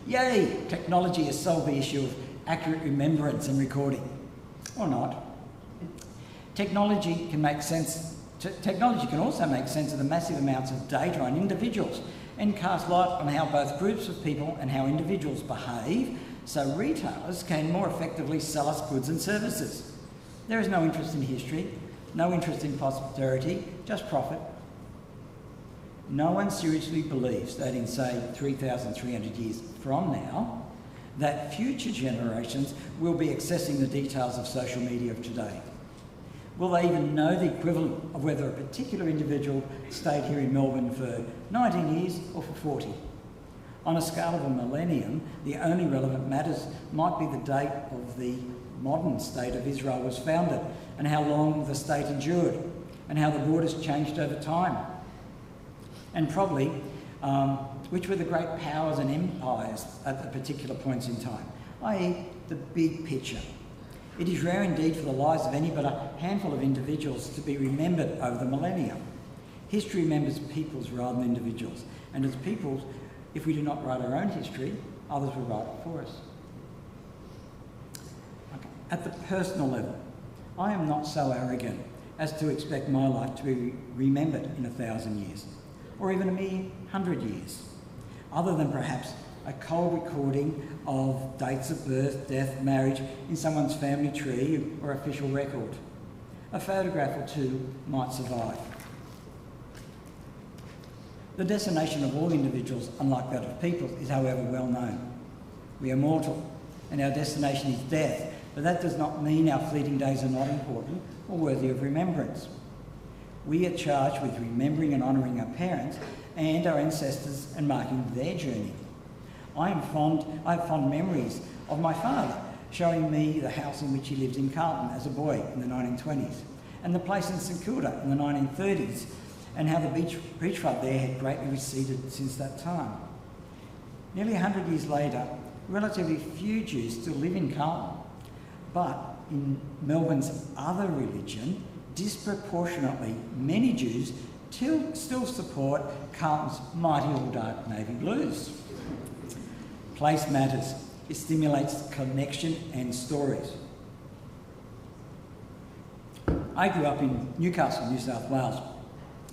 Yay! Technology has solved the issue of accurate remembrance and recording. Or not. Technology can also make sense of the massive amounts of data on individuals and cast light on how both groups of people and how individuals behave, so retailers can more effectively sell us goods and services. There is no interest in history, no interest in posterity, just profit. No one seriously believes that in, say, 3,300 years from now, that future generations will be accessing the details of social media of today. Will they even know the equivalent of whether a particular individual stayed here in Melbourne for 19 years or for 40? On a scale of a millennium, the only relevant matters might be the date of the modern state of Israel was founded, and how long the state endured, and how the borders changed over time. And probably, which were the great powers and empires at the particular points in time, i.e. the big picture. It is rare indeed for the lives of any but a handful of individuals to be remembered over the millennia. History remembers peoples rather than individuals, and as peoples, if we do not write our own history, others will write it for us. Okay. At the personal level, I am not so arrogant as to expect my life to be remembered in 1,000 years, or even a mere 100 years, other than perhaps a cold recording of dates of birth, death, marriage in someone's family tree or official record. A photograph or two might survive. The destination of all individuals, unlike that of people, is however well known. We are mortal, and our destination is death, but that does not mean our fleeting days are not important or worthy of remembrance. We are charged with remembering and honouring our parents and our ancestors and marking their journey. I have fond memories of my father showing me the house in which he lived in Carlton as a boy in the 1920s, and the place in St Kilda in the 1930s, and how the beach flood there had greatly receded since that time. Nearly 100 years later, relatively few Jews still live in Carlton, but in Melbourne's other religion, disproportionately many Jews still support Carlton's mighty all dark navy blues. Place matters. It stimulates connection and stories. I grew up in Newcastle, New South Wales.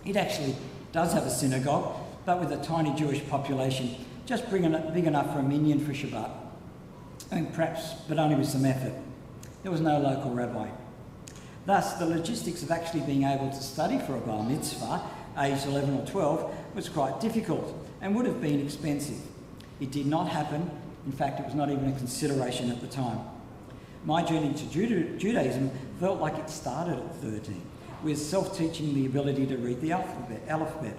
It actually does have a synagogue, but with a tiny Jewish population, just big enough for a minyan for Shabbat, and perhaps, but only with some effort. There was no local rabbi. Thus, the logistics of actually being able to study for a bar mitzvah, aged 11 or 12, was quite difficult and would have been expensive. It did not happen. In fact, it was not even a consideration at the time. My journey to Judaism felt like it started at 13, with self-teaching the ability to read the alphabet.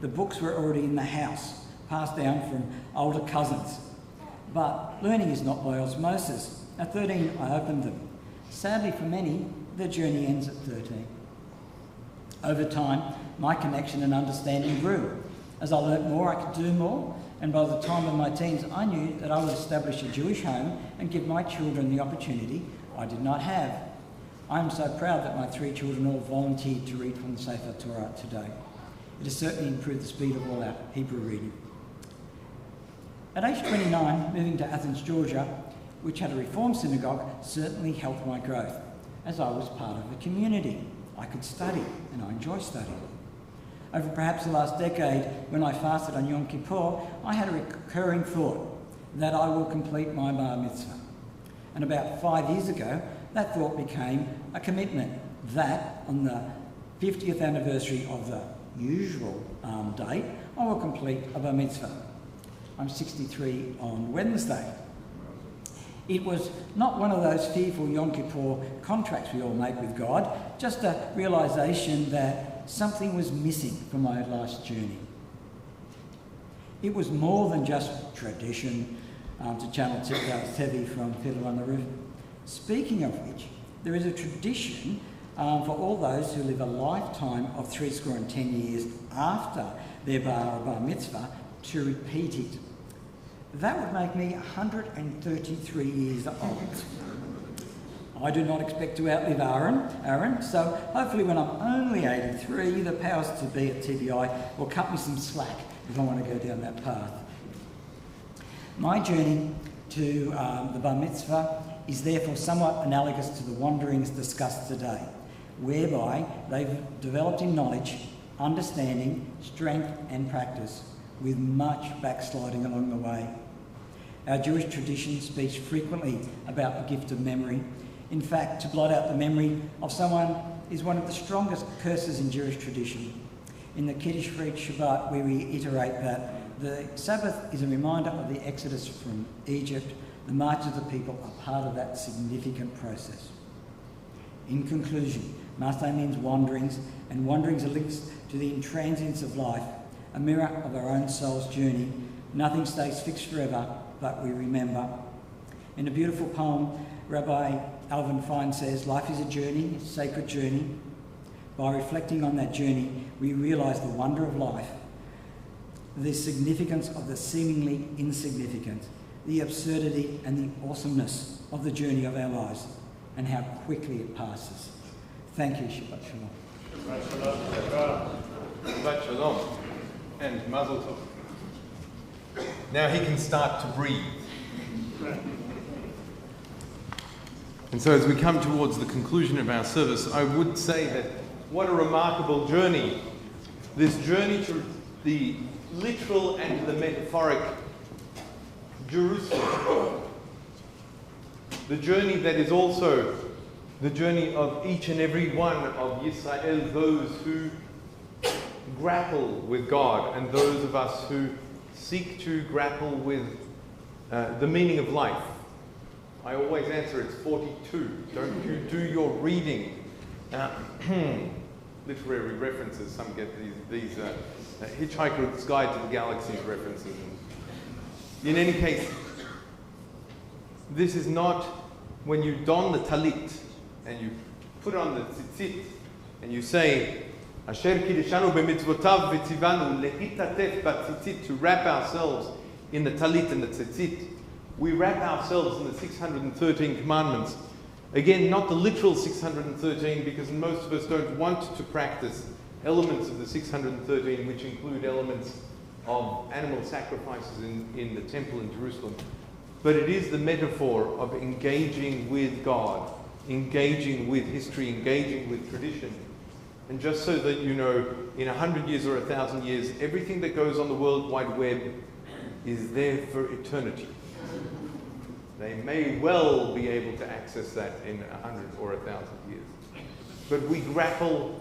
The books were already in the house, passed down from older cousins. But learning is not by osmosis. At 13, I opened them. Sadly for many, the journey ends at 13. Over time, my connection and understanding grew. As I learnt more, I could do more, and by the time of my teens, I knew that I would establish a Jewish home and give my children the opportunity I did not have. I am so proud that my 3 children all volunteered to read from the Sefer Torah today. It has certainly improved the speed of all our Hebrew reading. At age 29, moving to Athens, Georgia, which had a Reform synagogue, certainly helped my growth, as I was part of a community. I could study, and I enjoy studying. Over perhaps the last decade, when I fasted on Yom Kippur, I had a recurring thought that I will complete my bar mitzvah. And about 5 years ago, that thought became a commitment that on the 50th anniversary of the usual date, I will complete a bar mitzvah. I'm 63 on Wednesday. It was not one of those fearful Yom Kippur contracts we all make with God, just a realisation that something was missing from my life's journey. It was more than just tradition, to channel Tevi from Fiddler on the Roof. Speaking of which, there is a tradition for all those who live a lifetime of 10 years after their bar or bar mitzvah to repeat it. That would make me 133 years old. I do not expect to outlive Aaron, so hopefully when I'm only 83, the powers to be at TBI will cut me some slack if I want to go down that path. My journey to the Bar Mitzvah is therefore somewhat analogous to the wanderings discussed today, whereby they've developed in knowledge, understanding, strength and practice, with much backsliding along the way. Our Jewish tradition speaks frequently about the gift of memory. In fact, to blot out the memory of someone is one of the strongest curses in Jewish tradition. In the Kiddush for each Shabbat, we reiterate that the Sabbath is a reminder of the exodus from Egypt. The march of the people are part of that significant process. In conclusion, Masay means wanderings, and wanderings are linked to the intransience of life, a mirror of our own soul's journey. Nothing stays fixed forever, but we remember. In a beautiful poem, Rabbi Alvin Fine says, life is a journey, a sacred journey. By reflecting on that journey, we realise the wonder of life, the significance of the seemingly insignificant, the absurdity and the awesomeness of the journey of our lives, and how quickly it passes. Thank you. Shabbat Shalom. Shabbat Shalom. Shabbat Shalom. And Mazel Tov. Now he can start to breathe. And so as we come towards the conclusion of our service, I would say that what a remarkable journey. This journey to the literal and the metaphoric Jerusalem. The journey that is also the journey of each and every one of Yisrael, those who grapple with God and those of us who seek to grapple with the meaning of life. I always answer it's 42. Don't you do your reading. Literary references, some get these Hitchhiker's Guide to the Galaxy's references. In any case, this is not when you don the talit and you put on the tzitzit and you say, Asher kideshanu b'mitzvotav v'tzivanu lehitatef b'tzitzit, to wrap ourselves in the talit and the tzitzit. We wrap ourselves in the 613 commandments. Again, not the literal 613, because most of us don't want to practice elements of the 613, which include elements of animal sacrifices in the temple in Jerusalem. But it is the metaphor of engaging with God, engaging with history, engaging with tradition. And just so that you know, in 100 years or 1,000 years, everything that goes on the World Wide Web is there for eternity. They may well be able to access that in 100 or 1,000 years. But we grapple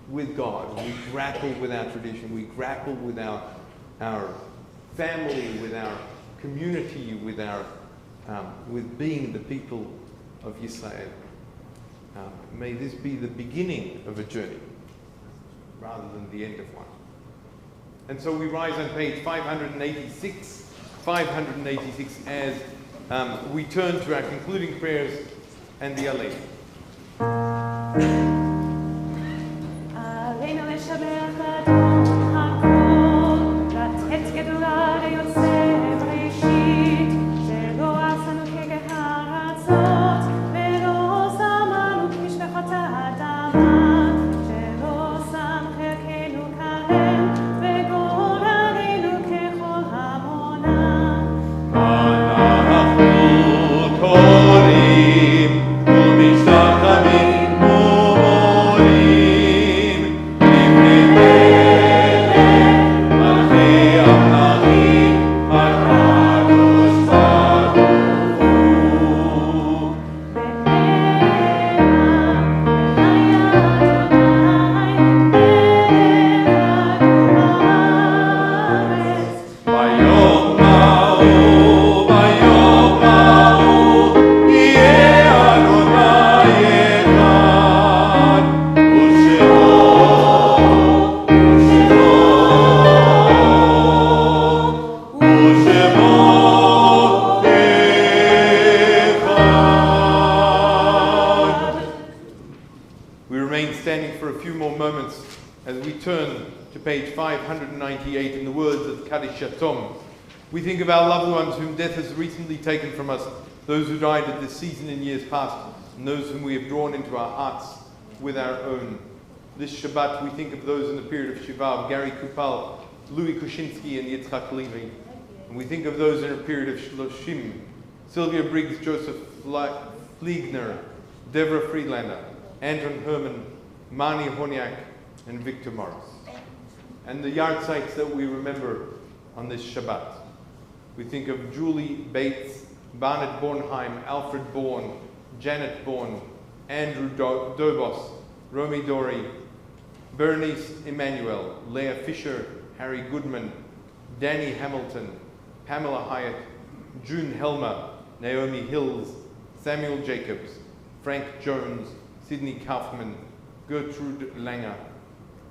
with God, we grapple with our tradition, we grapple with our family, with our community, with being the people of Israel. May this be the beginning of a journey rather than the end of one. And so we rise on page 586 as we turn to our concluding prayers and the Alleluia. We think of our loved ones whom death has recently taken from us, those who died at this season in years past, and those whom we have drawn into our hearts with our own. This Shabbat, we think of those in the period of Shiva, of Gary Kupal, Louis Kushinsky, and Yitzhak Levy. And we think of those in a period of Shloshim, Sylvia Briggs, Joseph Fliegner, Deborah Friedlander, Anton Herman, Mani Honyak, and Victor Morris. And the yahrzeits that we remember on this Shabbat. We think of Julie Bates, Barnett Bornheim, Alfred Bourne, Janet Bourne, Andrew Dobos, Romy Dory, Bernice Emanuel, Leah Fisher, Harry Goodman, Danny Hamilton, Pamela Hyatt, June Helmer, Naomi Hills, Samuel Jacobs, Frank Jones, Sidney Kaufman, Gertrude Langer,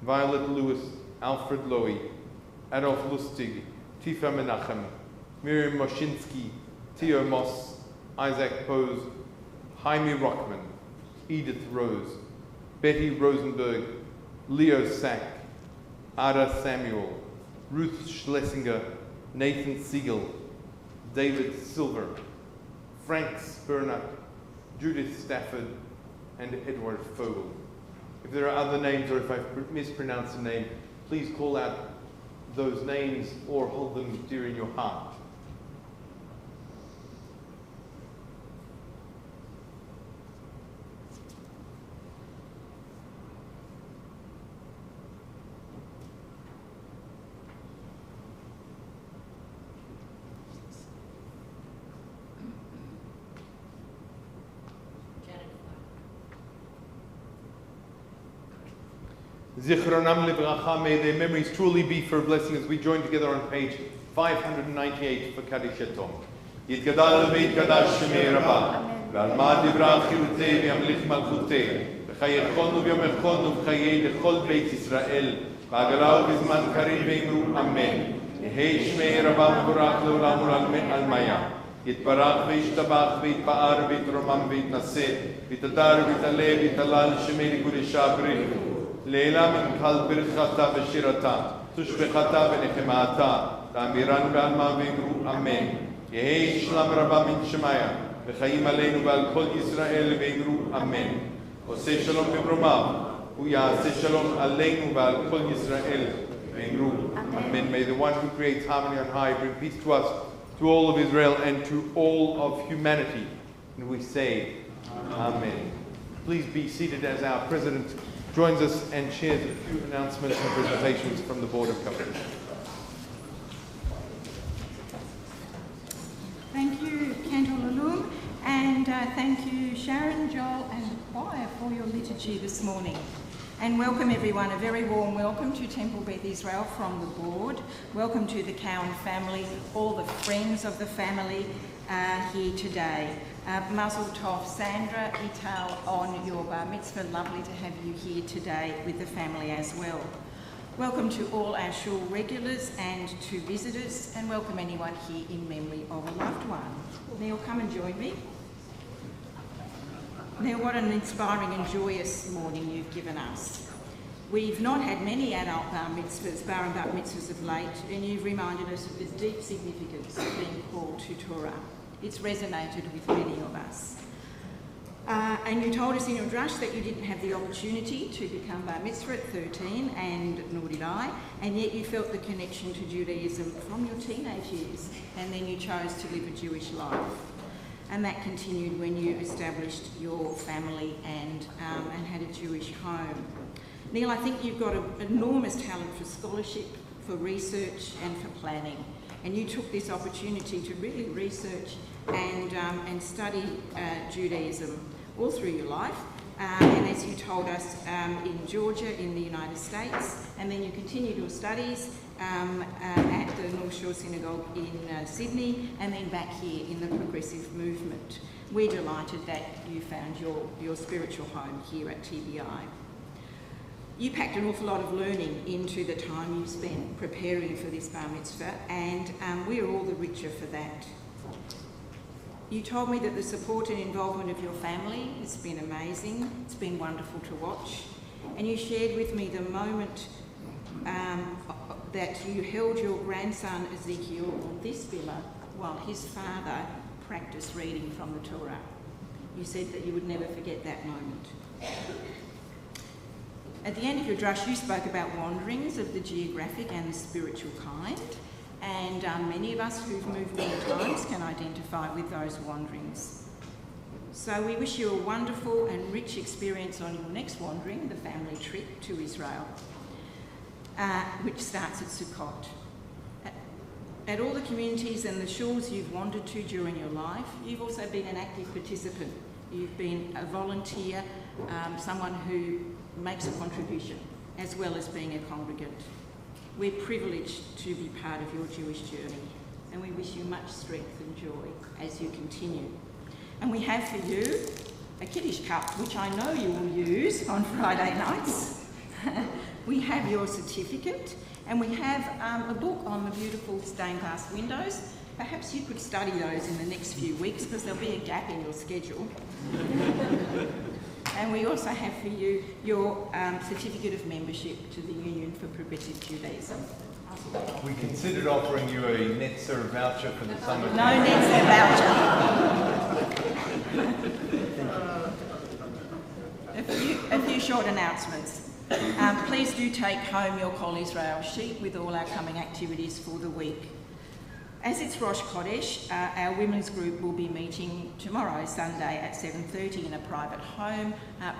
Violet Lewis, Alfred Lowy, Adolf Lustig, Tifa Menachem, Miriam Moshinsky, Theo Moss, Isaac Pose, Jaime Rockman, Edith Rose, Betty Rosenberg, Leo Sack, Ada Samuel, Ruth Schlesinger, Nathan Siegel, David Silver, Frank Spurnut, Judith Stafford, and Edward Fogel. If there are other names or if I've mispronounced a name, please call out those names or hold them dear in your heart. Zichronam Livracha, may their memories truly be for a blessing as we join together on page 598 for Kaddish Yatom. Yitgadal v'yitgadash shemei Rabbah, v'alma divra chilutei v'yamlich malchutei, v'chayechonu v'yomechonu v'chayei lechol Beit Yisrael, v'agara v'zman karim v'imru Amen. Yehei shemei Rabbah v'vorach le'olam u'almen almaya. יתברך וישתבח ויתפאר ויתרומם ויתנשא ויתהדר ויתעלה ויתהלל שמי לקודשה בריחו לעילה מנכ"ל ברכתה ושירתה, תושבחתה ונחמתה, תאמירן בעלמה ואמרו אמן. יהי שלם רבה מן שמיה, וחיים עלינו ועל כל ישראל ואמרו אמן. עושה שלום במרומיו, הוא יעשה שלום עלינו ועל כל ישראל ואמרו amen. May the one who creates harmony on high bring peace to us, to all of Israel and to all of humanity. And we say amen. Please be seated as our President joins us and shares a few announcements and presentations from the Board of Covenant. Thank you, Cantor Lalum, and thank you, Sharon, Joel and the choir for your liturgy this morning. And welcome everyone, a very warm welcome to Temple Beth Israel from the board. Welcome to the Cowan family, all the friends of the family here today. Mazel Tov, Sandra, Ital on your bar mitzvah. Lovely to have you here today with the family as well. Welcome to all our shul regulars and to visitors, and welcome anyone here in memory of a loved one. Neil, come and join me. Neil, what an inspiring and joyous morning you've given us. We've not had many adult bar mitzvahs, bar and bat mitzvahs of late, and you've reminded us of the deep significance of being called to Torah. It's resonated with many of us. And you told us in your drush that you didn't have the opportunity to become bar mitzvah at 13, and nor did I, and yet you felt the connection to Judaism from your teenage years, and then you chose to live a Jewish life. And that continued when you established your family and had a Jewish home. Neil, I think you've got an enormous talent for scholarship, for research and for planning. And you took this opportunity to really research and study Judaism all through your life. And as you told us, in Georgia, in the United States, and then you continued your studies at the North Shore Synagogue in Sydney, and then back here in the progressive movement. We're delighted that you found your spiritual home here at TBI. You packed an awful lot of learning into the time you spent preparing for this bar mitzvah, and we are all the richer for that. You told me that the support and involvement of your family has been amazing. It's been wonderful to watch. And you shared with me the moment that you held your grandson Ezekiel on this pillar while his father practiced reading from the Torah. You said that you would never forget that moment. At the end of your drush, you spoke about wanderings of the geographic and the spiritual kind, and many of us who've moved many times can identify with those wanderings. So we wish you a wonderful and rich experience on your next wandering, the family trip to Israel, which starts at Sukkot. At all the communities and the shuls you've wandered to during your life, you've also been an active participant. You've been a volunteer, someone who makes a contribution, as well as being a congregant. We're privileged to be part of your Jewish journey, and we wish you much strength and joy as you continue. And we have for you a Kiddush cup, which I know you will use on Friday nights. We have your certificate, and we have a book on the beautiful stained glass windows. Perhaps you could study those in the next few weeks, because there'll be a gap in your schedule. And we also have for you your certificate of membership to the Union for Progressive Judaism. We considered offering you a Netzer voucher for the summer. No Netzer voucher. A few short announcements. Please do take home your Kol Israel sheet with all our coming activities for the week. As it's Rosh Chodesh, our women's group will be meeting tomorrow, Sunday, at 7:30 in a private home.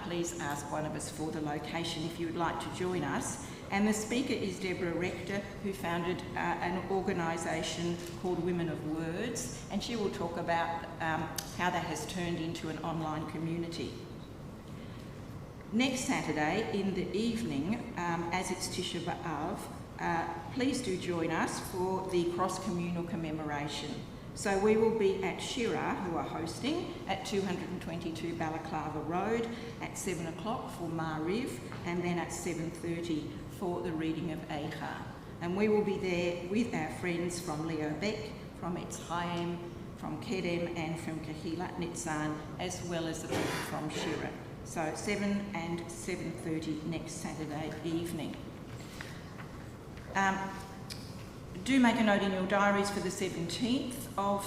Please ask one of us for the location if you would like to join us. And the speaker is Deborah Rector, who founded an organisation called Women of Words, and she will talk about how that has turned into an online community. Next Saturday in the evening, as it's Tisha B'Av, please do join us for the cross-communal commemoration. So we will be at Shira, who are hosting, at 222 Balaclava Road at 7 o'clock for Ma'ariv, and then at 7:30 for the reading of Eicha. And we will be there with our friends from Leo Beck, from Etz Chaim, from Kedem, and from Kahila Nitzan, as well as the people from Shira. So 7 and 7:30 next Saturday evening. Do make a note in your diaries for the 17th of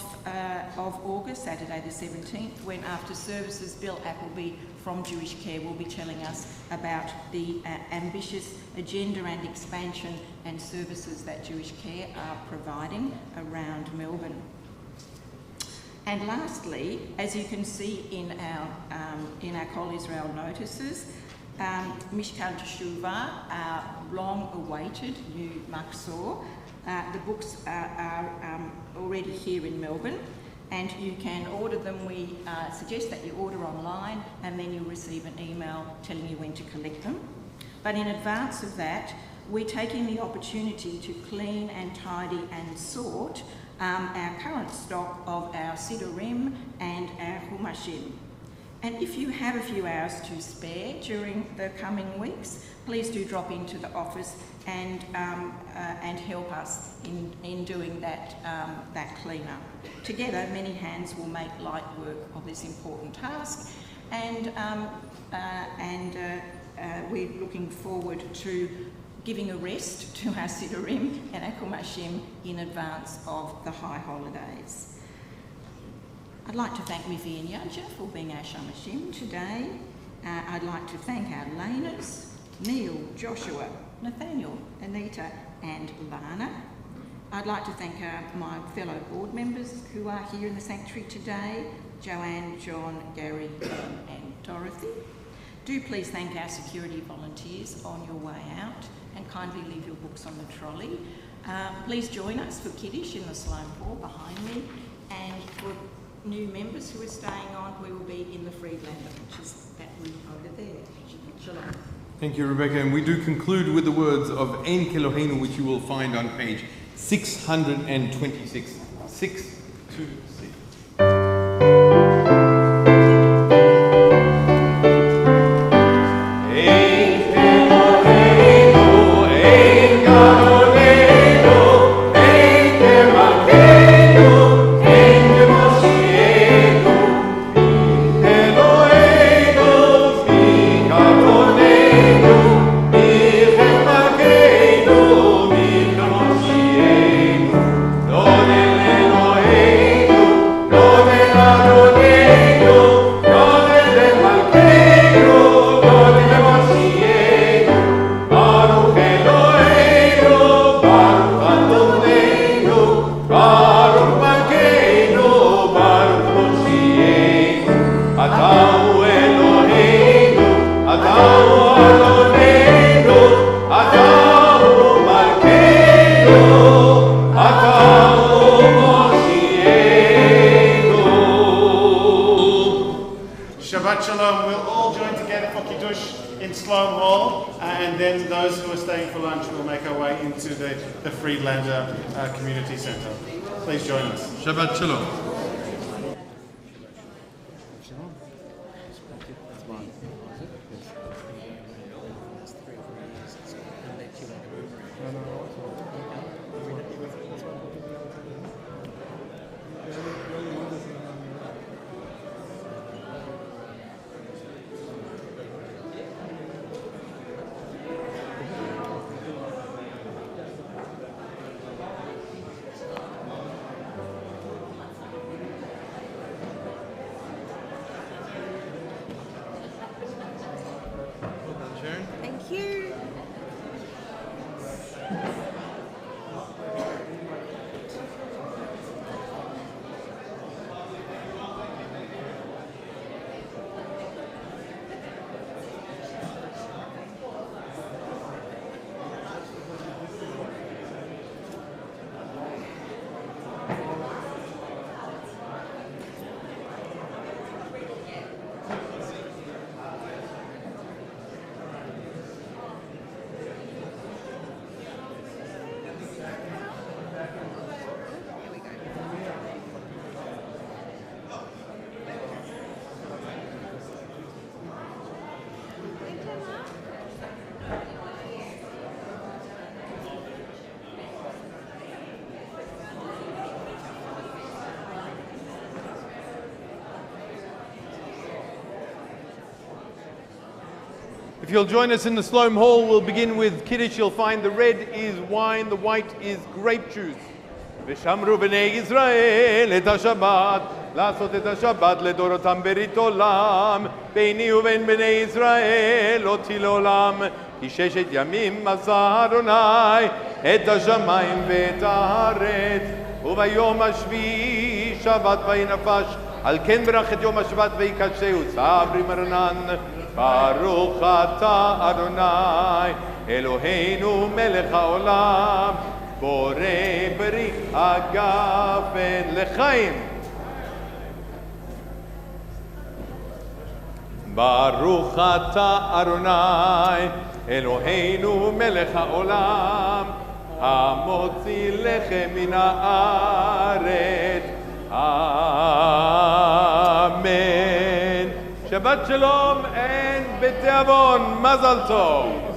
August, Saturday the 17th, when after services Bill Appleby from Jewish Care will be telling us about the ambitious agenda and expansion and services that Jewish Care are providing around Melbourne. And lastly, as you can see in our Kol Israel notices, Mishkan Teshuvah, our long-awaited new Machzor. The books are already here in Melbourne, and you can order them. We suggest that you order online, and then you'll receive an email telling you when to collect them. But in advance of that, we're taking the opportunity to clean and tidy and sort our current stock of our Siddurim and our Humashim. And if you have a few hours to spare during the coming weeks, please do drop into the office and help us in doing that clean-up. Together, many hands will make light work of this important task, and we're looking forward to giving a rest to our Siddurim and our Humashim in advance of the high holidays. I'd like to thank Miffy and Yadja for being our Shamashim today. I'd like to thank our laners, Neil, Joshua, Nathaniel, Anita and Lana. I'd like to thank my fellow board members who are here in the sanctuary today, Joanne, John, Gary, and Dorothy. Do please thank our security volunteers on your way out, and kindly leave your books on the trolley. Please join us for Kiddush in the Sloane Hall behind me, and for new members who are staying on, we will be in the Friedlander, which is that room over there. Shalom. Thank you, Rebecca. And we do conclude with the words of Ein Keloheinu, which you will find on page 626. 626. Shabbat Shalom. We'll all join together for Kiddush in Sloane Hall, and then those who are staying for lunch will make our way into the Friedlander Community Centre. Please join us. Shabbat Shalom. If you'll join us in the Sloan Hall, we'll begin with Kiddush. You'll find the red is wine, the white is grape juice. ושמרו בני ישראל את השבת, לעשות את השבת לדורותם ברית עולם, ביני ובין בני ישראל אותי לעולם, כי 6 ימים עשה אדוני את השמיים ואת הארץ, וביום השביעי שבת וינפש, על כן ברך את יום השבת ויקדשהו, צברי מרנן, ברוך אתה אדוני אלוהינו מלך העולם, בורא ברית הגפן לחיים. ברוך אתה אדוני אלוהינו מלך העולם, המוציא לחם מן הארץ. אמן. שבת שלום and בתיאבון. מזל טוב.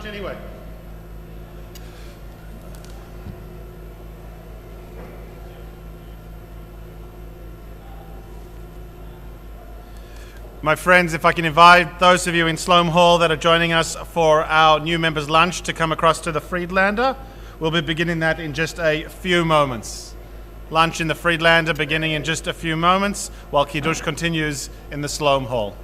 lunch anyway. My friends, if I can invite those of you in Sloan Hall that are joining us for our new members' lunch to come across to the Friedlander. We'll be beginning that in just a few moments. Lunch in the Friedlander beginning in just a few moments while Kiddush continues in the Sloan Hall.